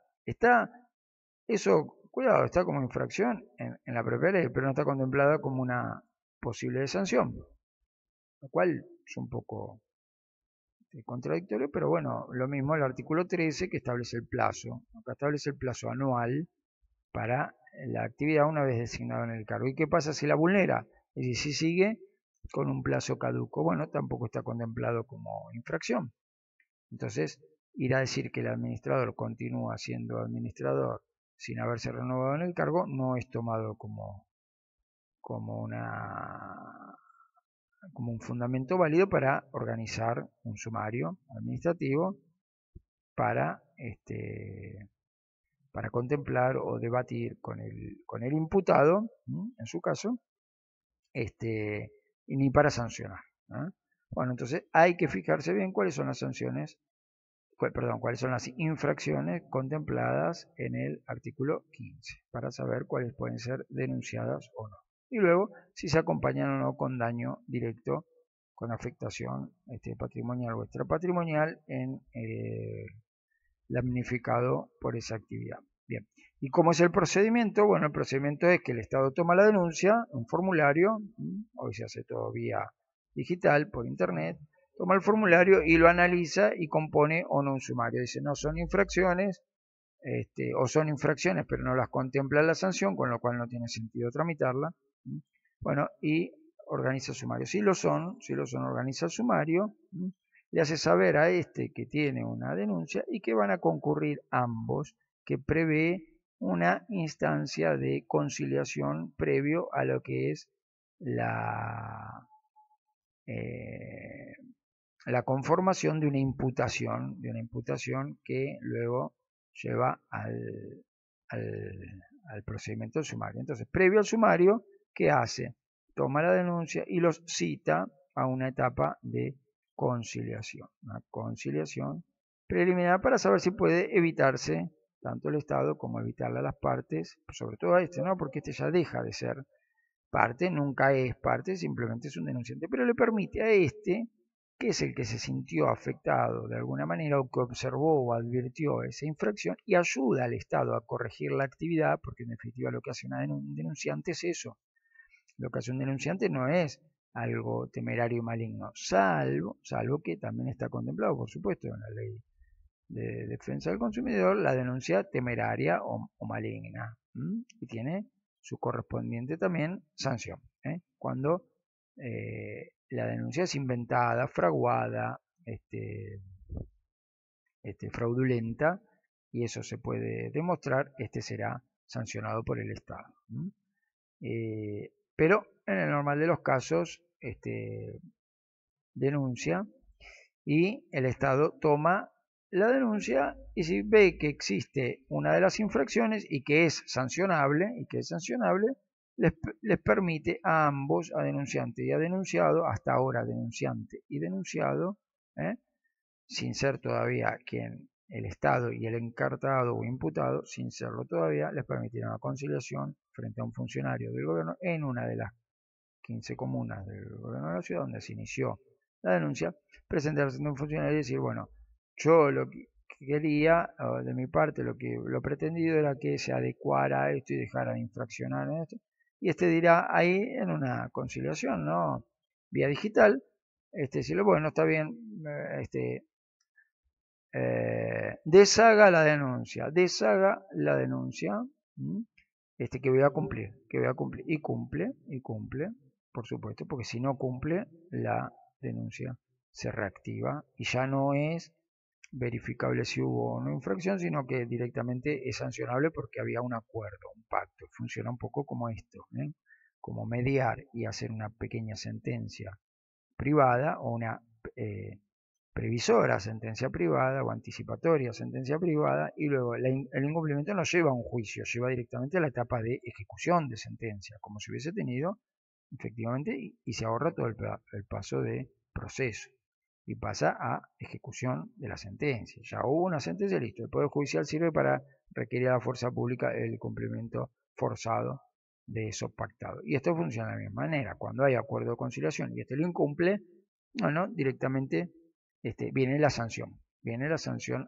Eso, cuidado, está como infracción en la propia ley, pero no está contemplada como una posible sanción, lo cual es un poco contradictorio, pero bueno, lo mismo el artículo 13 que establece el plazo. Acá establece el plazo anual para la actividad una vez designado en el cargo. ¿Y qué pasa si la vulnera? Es decir, si sigue con un plazo caduco, bueno, tampoco está contemplado como infracción. Entonces, ir a decir que el administrador continúa siendo administrador sin haberse renovado en el cargo no es tomado como un fundamento válido para organizar un sumario administrativo para contemplar o debatir con el imputado, en su caso, y ni para sancionar, ¿no? Bueno, entonces hay que fijarse bien cuáles son las sanciones, cuáles son las infracciones contempladas en el artículo 15, para saber cuáles pueden ser denunciadas o no. Y luego, si se acompañan o no con daño directo, con afectación patrimonial o extrapatrimonial en damnificado por esa actividad. Bien, ¿y cómo es el procedimiento? Bueno, el procedimiento es que el Estado toma la denuncia, un formulario, hoy se hace todo vía digital, por internet, toma el formulario y lo analiza y compone o no un sumario. Dice, no son infracciones, o son infracciones pero no las contempla la sanción, con lo cual no tiene sentido tramitarla. Bueno, y organiza el sumario. Si lo son, organiza el sumario, le hace saber a que tiene una denuncia y que van a concurrir ambos, que prevé una instancia de conciliación previo a lo que es la conformación de una imputación que luego lleva al procedimiento del sumario. Entonces, previo al sumario, ¿qué hace? toma la denuncia y los cita a una etapa de conciliación. Una conciliación preliminar para saber si puede evitarse tanto el Estado como evitarle a las partes, sobre todo a este, ¿no? Porque este ya deja de ser parte, nunca es parte, simplemente es un denunciante, pero le permite a este, que es el que se sintió afectado de alguna manera o que observó o advirtió esa infracción y ayuda al Estado a corregir la actividad, porque en definitiva lo que hace un denunciante es eso. Lo que hace un denunciante no es algo temerario y maligno, salvo que también está contemplado, por supuesto, en la ley de defensa del consumidor, la denuncia temeraria o maligna, y tiene su correspondiente también sanción. Cuando la denuncia es inventada, fraguada, fraudulenta, y eso se puede demostrar, será sancionado por el Estado. Pero en el normal de los casos, denuncia y el Estado toma la denuncia y si ve que existe una de las infracciones y que es sancionable, les permite a ambos, a denunciante y a denunciado, hasta ahora denunciante y denunciado, sin ser todavía quien el Estado y el encartado o imputado, sin serlo todavía, les permitirá una conciliación frente a un funcionario del gobierno en una de las 15 comunas del gobierno de la ciudad donde se inició la denuncia, presentarse a un funcionario y decir, bueno, yo lo que quería, de mi parte, lo pretendido era que se adecuara a esto y dejara de infraccionar en esto. Y dirá ahí en una conciliación, ¿no? Vía digital, decirle, bueno, está bien, deshaga la denuncia, que voy a cumplir, y cumple, por supuesto, porque si no cumple, la denuncia se reactiva y ya no es verificable si hubo una infracción, sino que directamente es sancionable porque había un acuerdo, un pacto. Funciona un poco como esto, como mediar y hacer una pequeña sentencia privada o una previsora sentencia privada o anticipatoria sentencia privada y luego el incumplimiento no lleva a un juicio, lleva directamente a la etapa de ejecución de sentencia, como si hubiese tenido efectivamente y se ahorra todo el paso de proceso y pasa a ejecución de la sentencia. Ya hubo una sentencia, listo. El Poder Judicial sirve para requerir a la fuerza pública el cumplimiento forzado de eso pactado. Y esto funciona de la misma manera. Cuando hay acuerdo de conciliación y lo incumple, bueno, directamente viene la sanción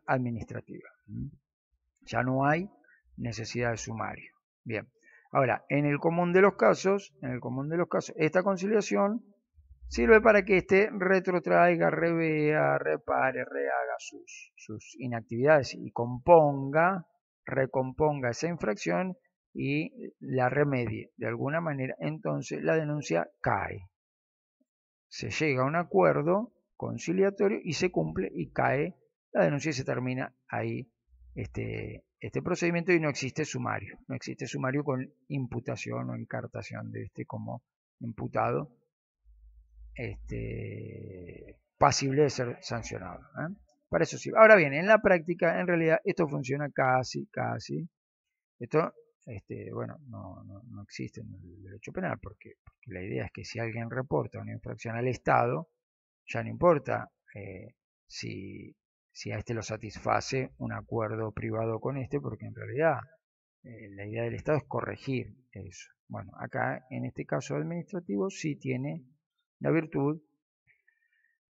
administrativa. Ya no hay necesidad de sumario. Bien. Ahora, en el común de los casos, esta conciliación sirve para que retrotraiga, revea, repare, rehaga sus inactividades y recomponga esa infracción y la remedie de alguna manera. Entonces la denuncia cae. Se llega a un acuerdo conciliatorio y se cumple y cae la denuncia y se termina ahí este procedimiento y no existe sumario. No existe sumario con imputación o encartación de como imputado pasible de ser sancionado. Para eso sí. Ahora bien, en la práctica, en realidad, esto funciona casi. Esto, bueno, no existe en el derecho penal, porque la idea es que si alguien reporta una infracción al Estado, ya no importa si a lo satisface un acuerdo privado con porque en realidad la idea del Estado es corregir eso. Bueno, acá en este caso administrativo sí tiene la virtud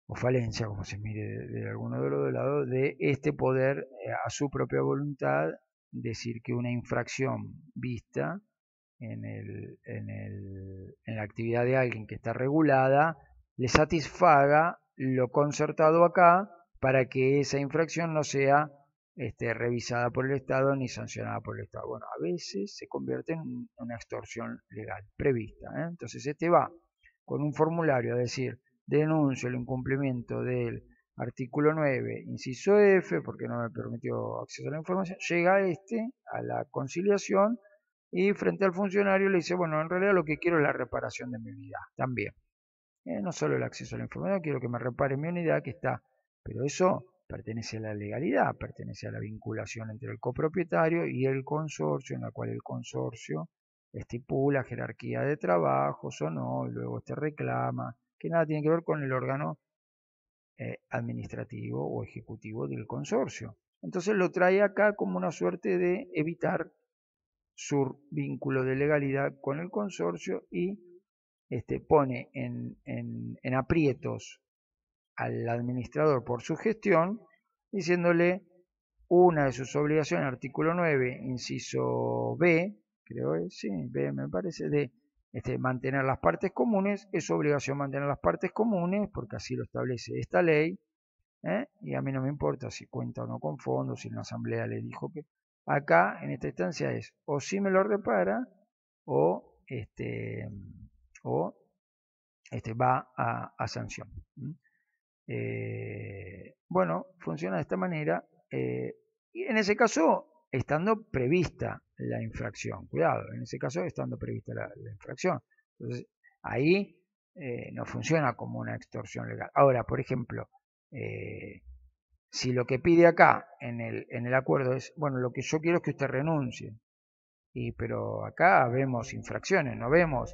o falencia, como se mire de alguno de los lados, de poder a su propia voluntad decir que una infracción vista en la actividad de alguien que está regulada le satisfaga lo concertado acá para que esa infracción no sea revisada por el Estado ni sancionada por el Estado. Bueno, a veces se convierte en una extorsión legal prevista. Entonces va con un formulario a decir, denuncio el incumplimiento del artículo 9, inciso F, porque no me permitió acceso a la información, llega a la conciliación y frente al funcionario le dice, bueno, en realidad lo que quiero es la reparación de mi unidad, también. No solo el acceso a la información, quiero que me repare mi unidad que está, pero eso pertenece a la legalidad, pertenece a la vinculación entre el copropietario y el consorcio, en la cual el consorcio estipula jerarquía de trabajos o no, y luego reclama, que nada tiene que ver con el órgano administrativo o ejecutivo del consorcio. Entonces lo trae acá como una suerte de evitar su vínculo de legalidad con el consorcio y pone en aprietos al administrador por su gestión, diciéndole una de sus obligaciones, artículo 9, inciso B, creo es, sí, B me parece, de mantener las partes comunes, es su obligación mantener las partes comunes, porque así lo establece esta ley, y a mí no me importa si cuenta o no con fondos, si la asamblea le dijo que acá en esta instancia es o si me lo repara o va a sanción. Bueno, funciona de esta manera, y en ese caso estando prevista la infracción, cuidado, en ese caso estando prevista la infracción. Entonces ahí no funciona como una extorsión legal. Ahora, por ejemplo, si lo que pide acá en el acuerdo es, bueno, lo que yo quiero es que usted renuncie, pero acá vemos infracciones, no vemos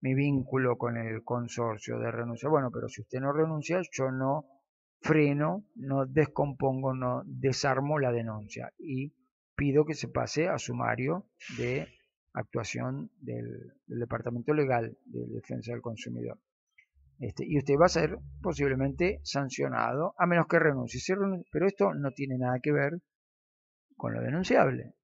mi vínculo con el consorcio de renuncia. Bueno, pero si usted no renuncia, yo no freno, no descompongo, no desarmo la denuncia y pido que se pase a sumario de actuación del Departamento Legal de Defensa del Consumidor. Y usted va a ser posiblemente sancionado a menos que renuncie. Pero esto no tiene nada que ver con lo denunciable.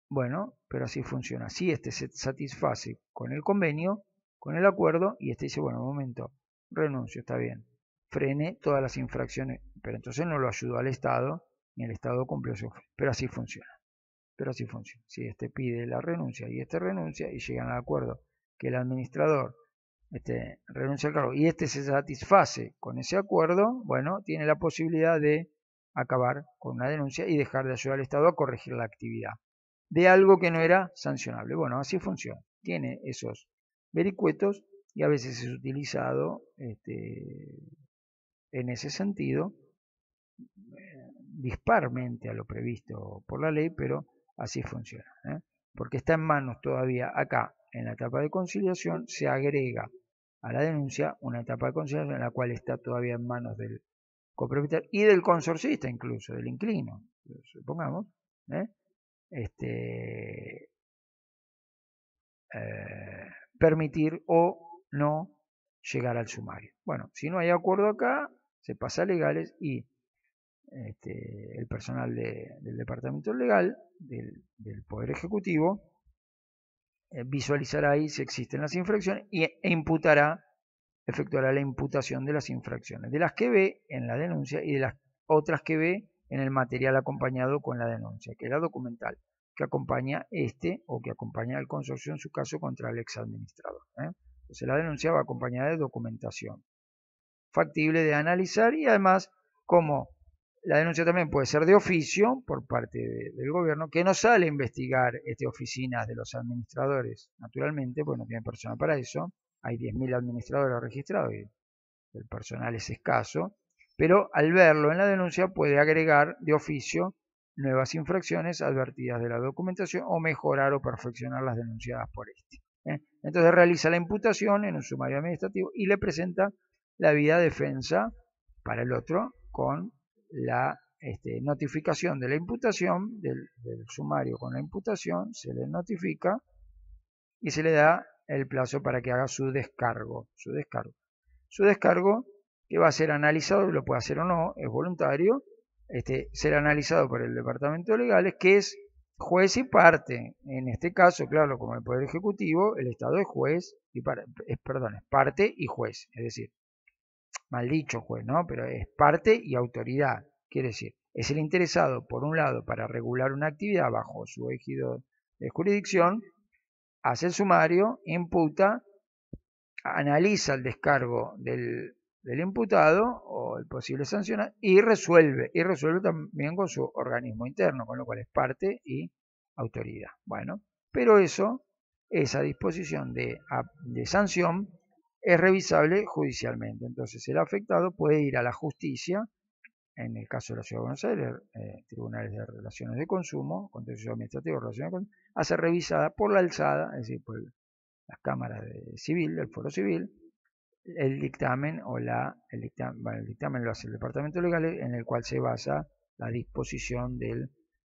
Bueno, pero así funciona. Si se satisface con el convenio, con el acuerdo, y dice, bueno, un momento, renuncio, está bien. Frene todas las infracciones, pero entonces no lo ayudó al Estado, ni el Estado cumplió su fe. Pero así funciona. Si pide la renuncia y renuncia y llegan al acuerdo que el administrador renuncia al cargo y se satisface con ese acuerdo, bueno, tiene la posibilidad de acabar con una denuncia y dejar de ayudar al Estado a corregir la actividad de algo que no era sancionable. Bueno, así funciona. Tiene esos vericuetos y a veces es utilizado en ese sentido, disparmente a lo previsto por la ley, pero así funciona. Porque está en manos todavía acá, en la etapa de conciliación, se agrega a la denuncia una etapa de conciliación en la cual está todavía en manos del copropietario y del consorcista incluso, del inquilino, supongamos, permitir o no llegar al sumario. Bueno, si no hay acuerdo acá, se pasa a legales y el personal del departamento legal, del Poder Ejecutivo, visualizará ahí si existen las infracciones e efectuará la imputación de las infracciones, de las que ve en la denuncia y de las otras que ve en el material acompañado con la denuncia, que es la documental, que acompaña o que acompaña al consorcio en su caso contra el exadministrador. Entonces la denuncia va acompañada de documentación factible de analizar y además como la denuncia también puede ser de oficio por parte del gobierno, que no sale a investigar oficinas de los administradores, naturalmente, porque no tiene personal para eso. Hay 10.000 administradores registrados y el personal es escaso, pero al verlo en la denuncia puede agregar de oficio nuevas infracciones advertidas de la documentación o mejorar o perfeccionar las denunciadas por Entonces realiza la imputación en un sumario administrativo y le presenta la vía de defensa para el otro con la notificación de la imputación, del sumario con la imputación, se le notifica y se le da el plazo para que haga su descargo. Su descargo que va a ser analizado, lo puede hacer o no, es voluntario, será analizado por el Departamento de Legales, que es juez y parte. En este caso, claro, como el Poder Ejecutivo, el Estado es juez y parte y juez, es decir, mal dicho juez, ¿no? Pero es parte y autoridad. Quiere decir, es el interesado, por un lado, para regular una actividad bajo su ejido de jurisdicción, hace el sumario, imputa, analiza el descargo del imputado o el posible sancionado y resuelve también con su organismo interno, con lo cual es parte y autoridad. Bueno, pero esa disposición de sanción es revisable judicialmente. Entonces el afectado puede ir a la justicia en el caso de la Ciudad de Buenos Aires, tribunales de relaciones de consumo, contencioso administrativo, relaciones de consumo, a ser revisada por la alzada, es decir, por las cámaras de civil, del foro civil, el dictamen el dictamen lo hace el departamento legal, en el cual se basa la disposición del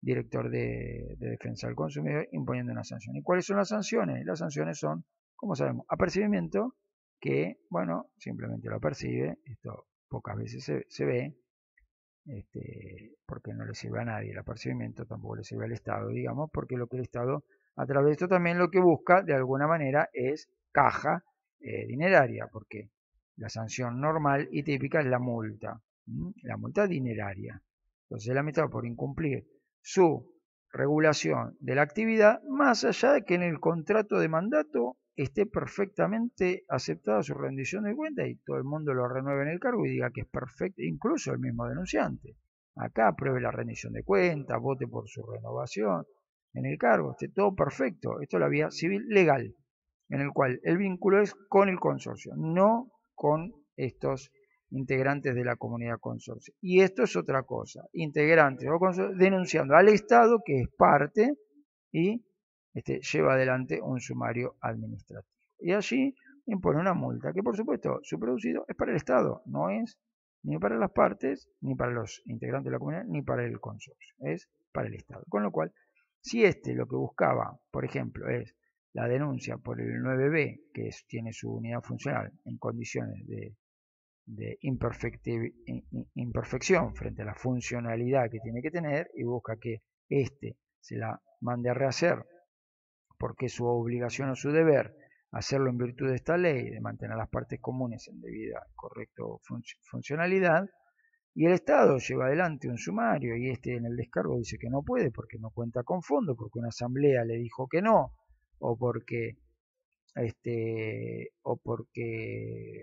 director de defensa del consumidor imponiendo una sanción. ¿Y cuáles son las sanciones? Las sanciones son, como sabemos, apercibimiento, que, bueno, simplemente lo apercibe, esto pocas veces se ve, porque no le sirve a nadie el apercibimiento, tampoco le sirve al Estado, digamos, porque lo que el Estado, a través de esto también lo que busca, de alguna manera, es caja dineraria, porque la sanción normal y típica es la multa dineraria. Entonces el administrador, por incumplir su regulación de la actividad, más allá de que en el contrato de mandato esté perfectamente aceptada su rendición de cuenta y todo el mundo lo renueve en el cargo y diga que es perfecto, incluso el mismo denunciante. Acá apruebe la rendición de cuenta, vote por su renovación en el cargo, esté todo perfecto. Esto es la vía civil legal, en el cual el vínculo es con el consorcio, no con estos integrantes de la comunidad consorcio. Y esto es otra cosa, integrantes o consorcio denunciando al Estado, que es parte, y lleva adelante un sumario administrativo. Y allí impone una multa, que por supuesto su producido es para el Estado, no es ni para las partes, ni para los integrantes de la comunidad, ni para el consorcio, es para el Estado. Con lo cual, si lo que buscaba, por ejemplo, es la denuncia por el 9B, que tiene su unidad funcional en condiciones de imperfección frente a la funcionalidad que tiene que tener, y busca que se la mande a rehacer porque es su obligación o su deber hacerlo en virtud de esta ley, de mantener las partes comunes en debida, correcta funcionalidad, y el Estado lleva adelante un sumario y en el descargo dice que no puede porque no cuenta con fondo, porque una asamblea le dijo que no, o porque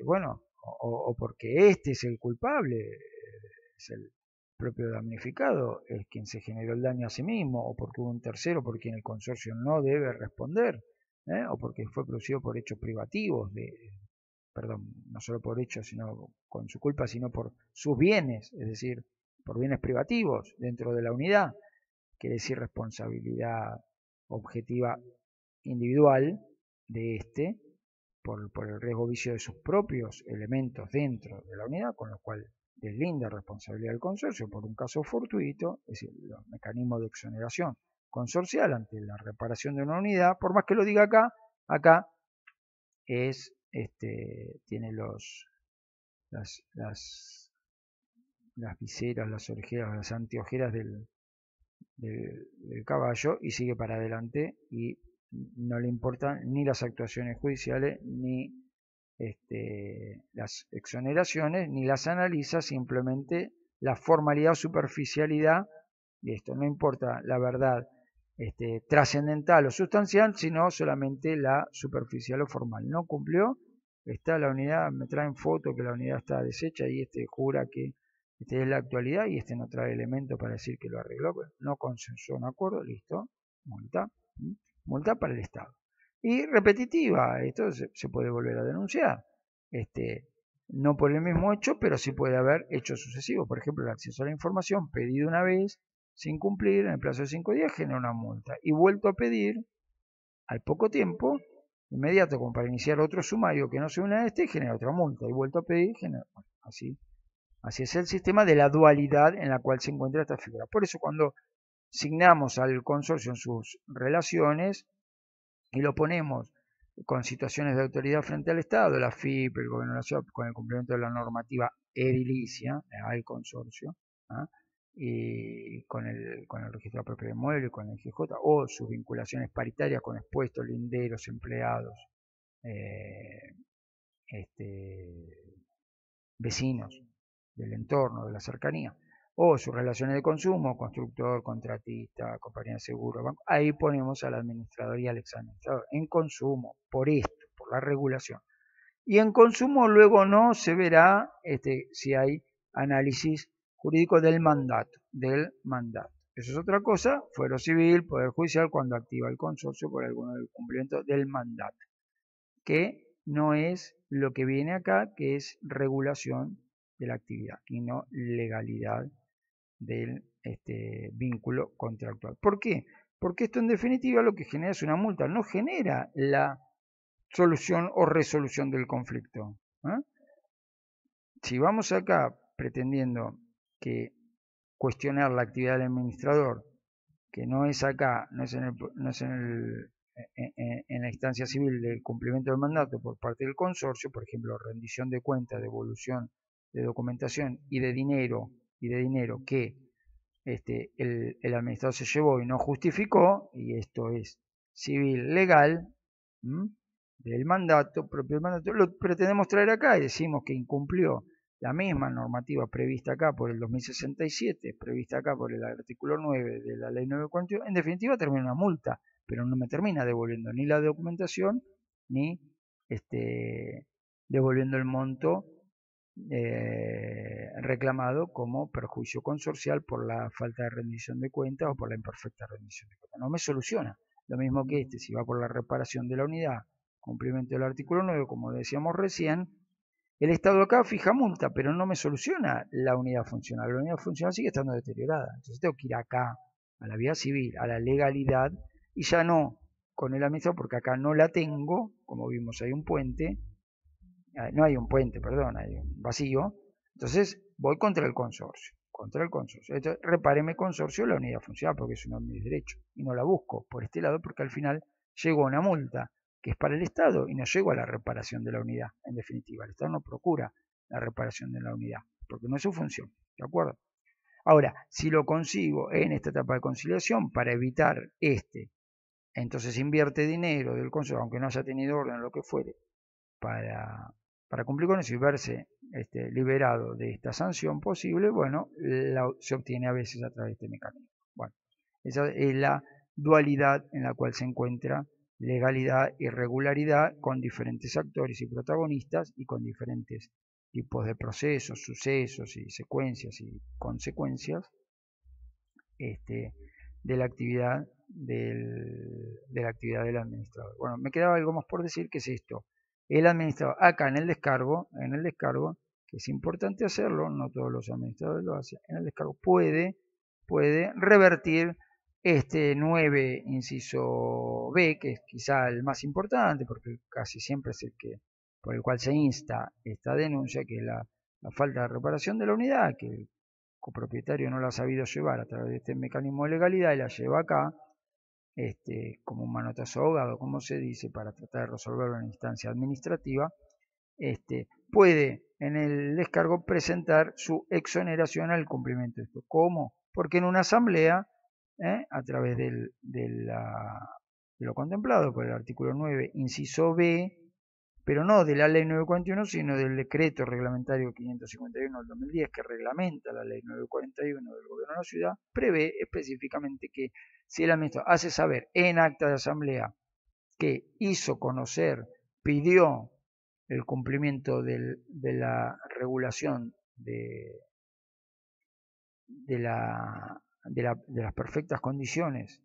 bueno, o porque es el culpable, es el propio damnificado, es quien se generó el daño a sí mismo, o porque hubo un tercero por quien el consorcio no debe responder, o porque fue producido por hechos privativos, perdón, no solo por hechos, sino con su culpa, sino por sus bienes, es decir, por bienes privativos dentro de la unidad, quiere decir responsabilidad objetiva individual de por el riesgo vicio de sus propios elementos dentro de la unidad, con lo cual deslinda responsabilidad del consorcio por un caso fortuito, es decir, los mecanismos de exoneración consorcial ante la reparación de una unidad, por más que lo diga acá tiene las viseras, las orejeras, las anteojeras del caballo y sigue para adelante y no le importan ni las actuaciones judiciales ni las exoneraciones, ni las analiza, simplemente la formalidad o superficialidad de esto. No importa la verdad trascendental o sustancial, sino solamente la superficial o formal. No cumplió, está la unidad, me traen foto que la unidad está deshecha y jura que es la actualidad y no trae elementos para decir que lo arregló, no consensuó un acuerdo, listo, multa, multa para el Estado. Y repetitiva, esto se puede volver a denunciar, no por el mismo hecho, pero sí puede haber hechos sucesivos, por ejemplo el acceso a la información pedido una vez, sin cumplir en el plazo de 5 días, genera una multa, y vuelto a pedir al poco tiempo, inmediato como para iniciar otro sumario que no se una a genera otra multa, y vuelto a pedir, genera, bueno, así es el sistema de la dualidad en la cual se encuentra esta figura. Por eso cuando signamos al consorcio en sus relaciones y lo ponemos con situaciones de autoridad frente al Estado, la FIP, el Gobierno de la Ciudad, con el cumplimiento de la normativa edilicia al consorcio, y con el registro de propiedad de inmueble, con el GJ, o sus vinculaciones paritarias con expuestos, linderos, empleados, vecinos del entorno, de la cercanía, o sus relaciones de consumo, constructor, contratista, compañía de seguro, banco, ahí ponemos al administrador y al exadministrador. En consumo, por la regulación. Y en consumo luego no se verá si hay análisis jurídico del mandato. Eso es otra cosa, fuero civil, poder judicial, cuando activa el consorcio por alguno del cumplimiento del mandato, que no es lo que viene acá, que es regulación de la actividad y no legalidad del vínculo contractual. ¿Por qué? Porque esto en definitiva lo que genera es una multa, no genera la solución o resolución del conflicto. Si vamos acá pretendiendo que cuestionar la actividad del administrador, que no es acá, no es en la instancia civil del cumplimiento del mandato por parte del consorcio, por ejemplo, rendición de cuentas, devolución de documentación y de dinero que el administrador se llevó y no justificó, y esto es civil legal, del mandato, propio del mandato, lo pretendemos traer acá y decimos que incumplió la misma normativa prevista acá por el 2067, prevista acá por el artículo 9 de la ley 941, en definitiva termina una multa, pero no me termina devolviendo ni la documentación ni devolviendo el monto reclamado como perjuicio consorcial por la falta de rendición de cuentas o por la imperfecta rendición de cuentas. No me soluciona. Lo mismo que si va por la reparación de la unidad, cumplimiento del artículo 9, como decíamos recién, el Estado acá fija multa, pero no me soluciona la unidad funcional. La unidad funcional sigue estando deteriorada. Entonces tengo que ir acá, a la vía civil, a la legalidad, y ya no con el administrador, porque acá no la tengo, como vimos hay un puente, no hay un puente, perdón, hay un vacío, entonces voy contra el consorcio. Entonces, repáreme consorcio la unidad funcional, porque es uno de mis derechos, y no la busco por este lado, porque al final llego a una multa, que es para el Estado, y no llego a la reparación de la unidad, en definitiva. El Estado no procura la reparación de la unidad, porque no es su función, ¿de acuerdo? Ahora, si lo consigo en esta etapa de conciliación, para evitar entonces invierte dinero del consorcio, aunque no haya tenido orden o lo que fuere, para cumplir con eso y verse liberado de esta sanción posible, bueno, se obtiene a veces a través de este mecanismo. Bueno, esa es la dualidad en la cual se encuentra legalidad y regularidad con diferentes actores y protagonistas y con diferentes tipos de procesos, sucesos y secuencias y consecuencias de la actividad del administrador. Bueno, me quedaba algo más por decir, que es esto. El administrador, acá en el descargo, que es importante hacerlo, no todos los administradores lo hacen, en el descargo puede revertir este 9 inciso B, que es quizá el más importante, porque casi siempre es el que por el cual se insta esta denuncia, que es la falta de reparación de la unidad, que el copropietario no la ha sabido llevar a través de este mecanismo de legalidad y la lleva acá, como un manotazo ahogado, como se dice, para tratar de resolverlo en instancia administrativa, puede en el descargo presentar su exoneración al cumplimiento de esto. ¿Cómo? Porque en una asamblea, a través de lo contemplado por el artículo 9, inciso B, pero no de la ley 941, sino del decreto reglamentario 551 del 2010, que reglamenta la ley 941 del gobierno de la ciudad, prevé específicamente que si el administrador hace saber en acta de asamblea que hizo conocer, pidió el cumplimiento de la regulación de las perfectas condiciones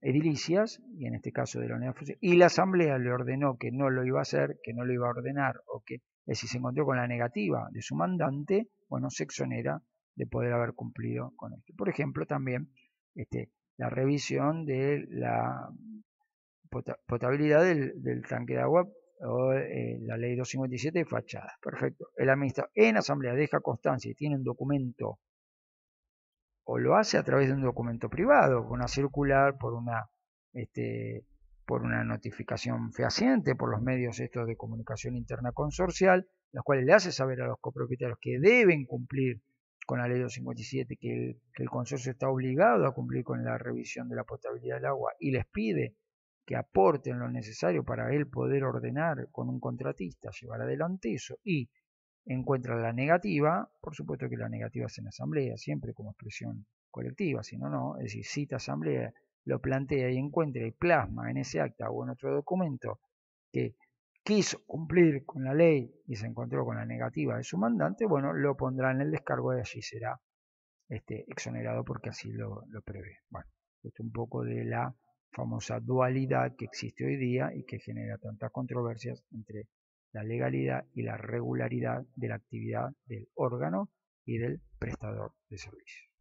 edilicias, y en este caso de la unidad funcional, y la asamblea le ordenó que no lo iba a hacer, que no lo iba a ordenar, o que si se encontró con la negativa de su mandante, bueno, se exonera de poder haber cumplido con esto. Por ejemplo, también la revisión de la potabilidad del tanque de agua o la ley 257 de fachadas. Perfecto. El administrador en asamblea deja constancia y tiene un documento, o lo hace a través de un documento privado, por una circular, por una notificación fehaciente, por los medios estos de comunicación interna consorcial, los cuales le hace saber a los copropietarios que deben cumplir con la ley 257, que el consorcio está obligado a cumplir con la revisión de la potabilidad del agua, y les pide que aporten lo necesario para él poder ordenar con un contratista, llevar adelante eso, y encuentra la negativa. Por supuesto que la negativa es en asamblea, siempre como expresión colectiva, si no, no, es decir, cita asamblea, lo plantea y encuentra y plasma en ese acta o en otro documento que quiso cumplir con la ley y se encontró con la negativa de su mandante, bueno, lo pondrá en el descargo y allí será exonerado porque así lo prevé. Bueno, esto un poco de la famosa dualidad que existe hoy día y que genera tantas controversias entre la legalidad y la regularidad de la actividad del órgano y del prestador de servicios.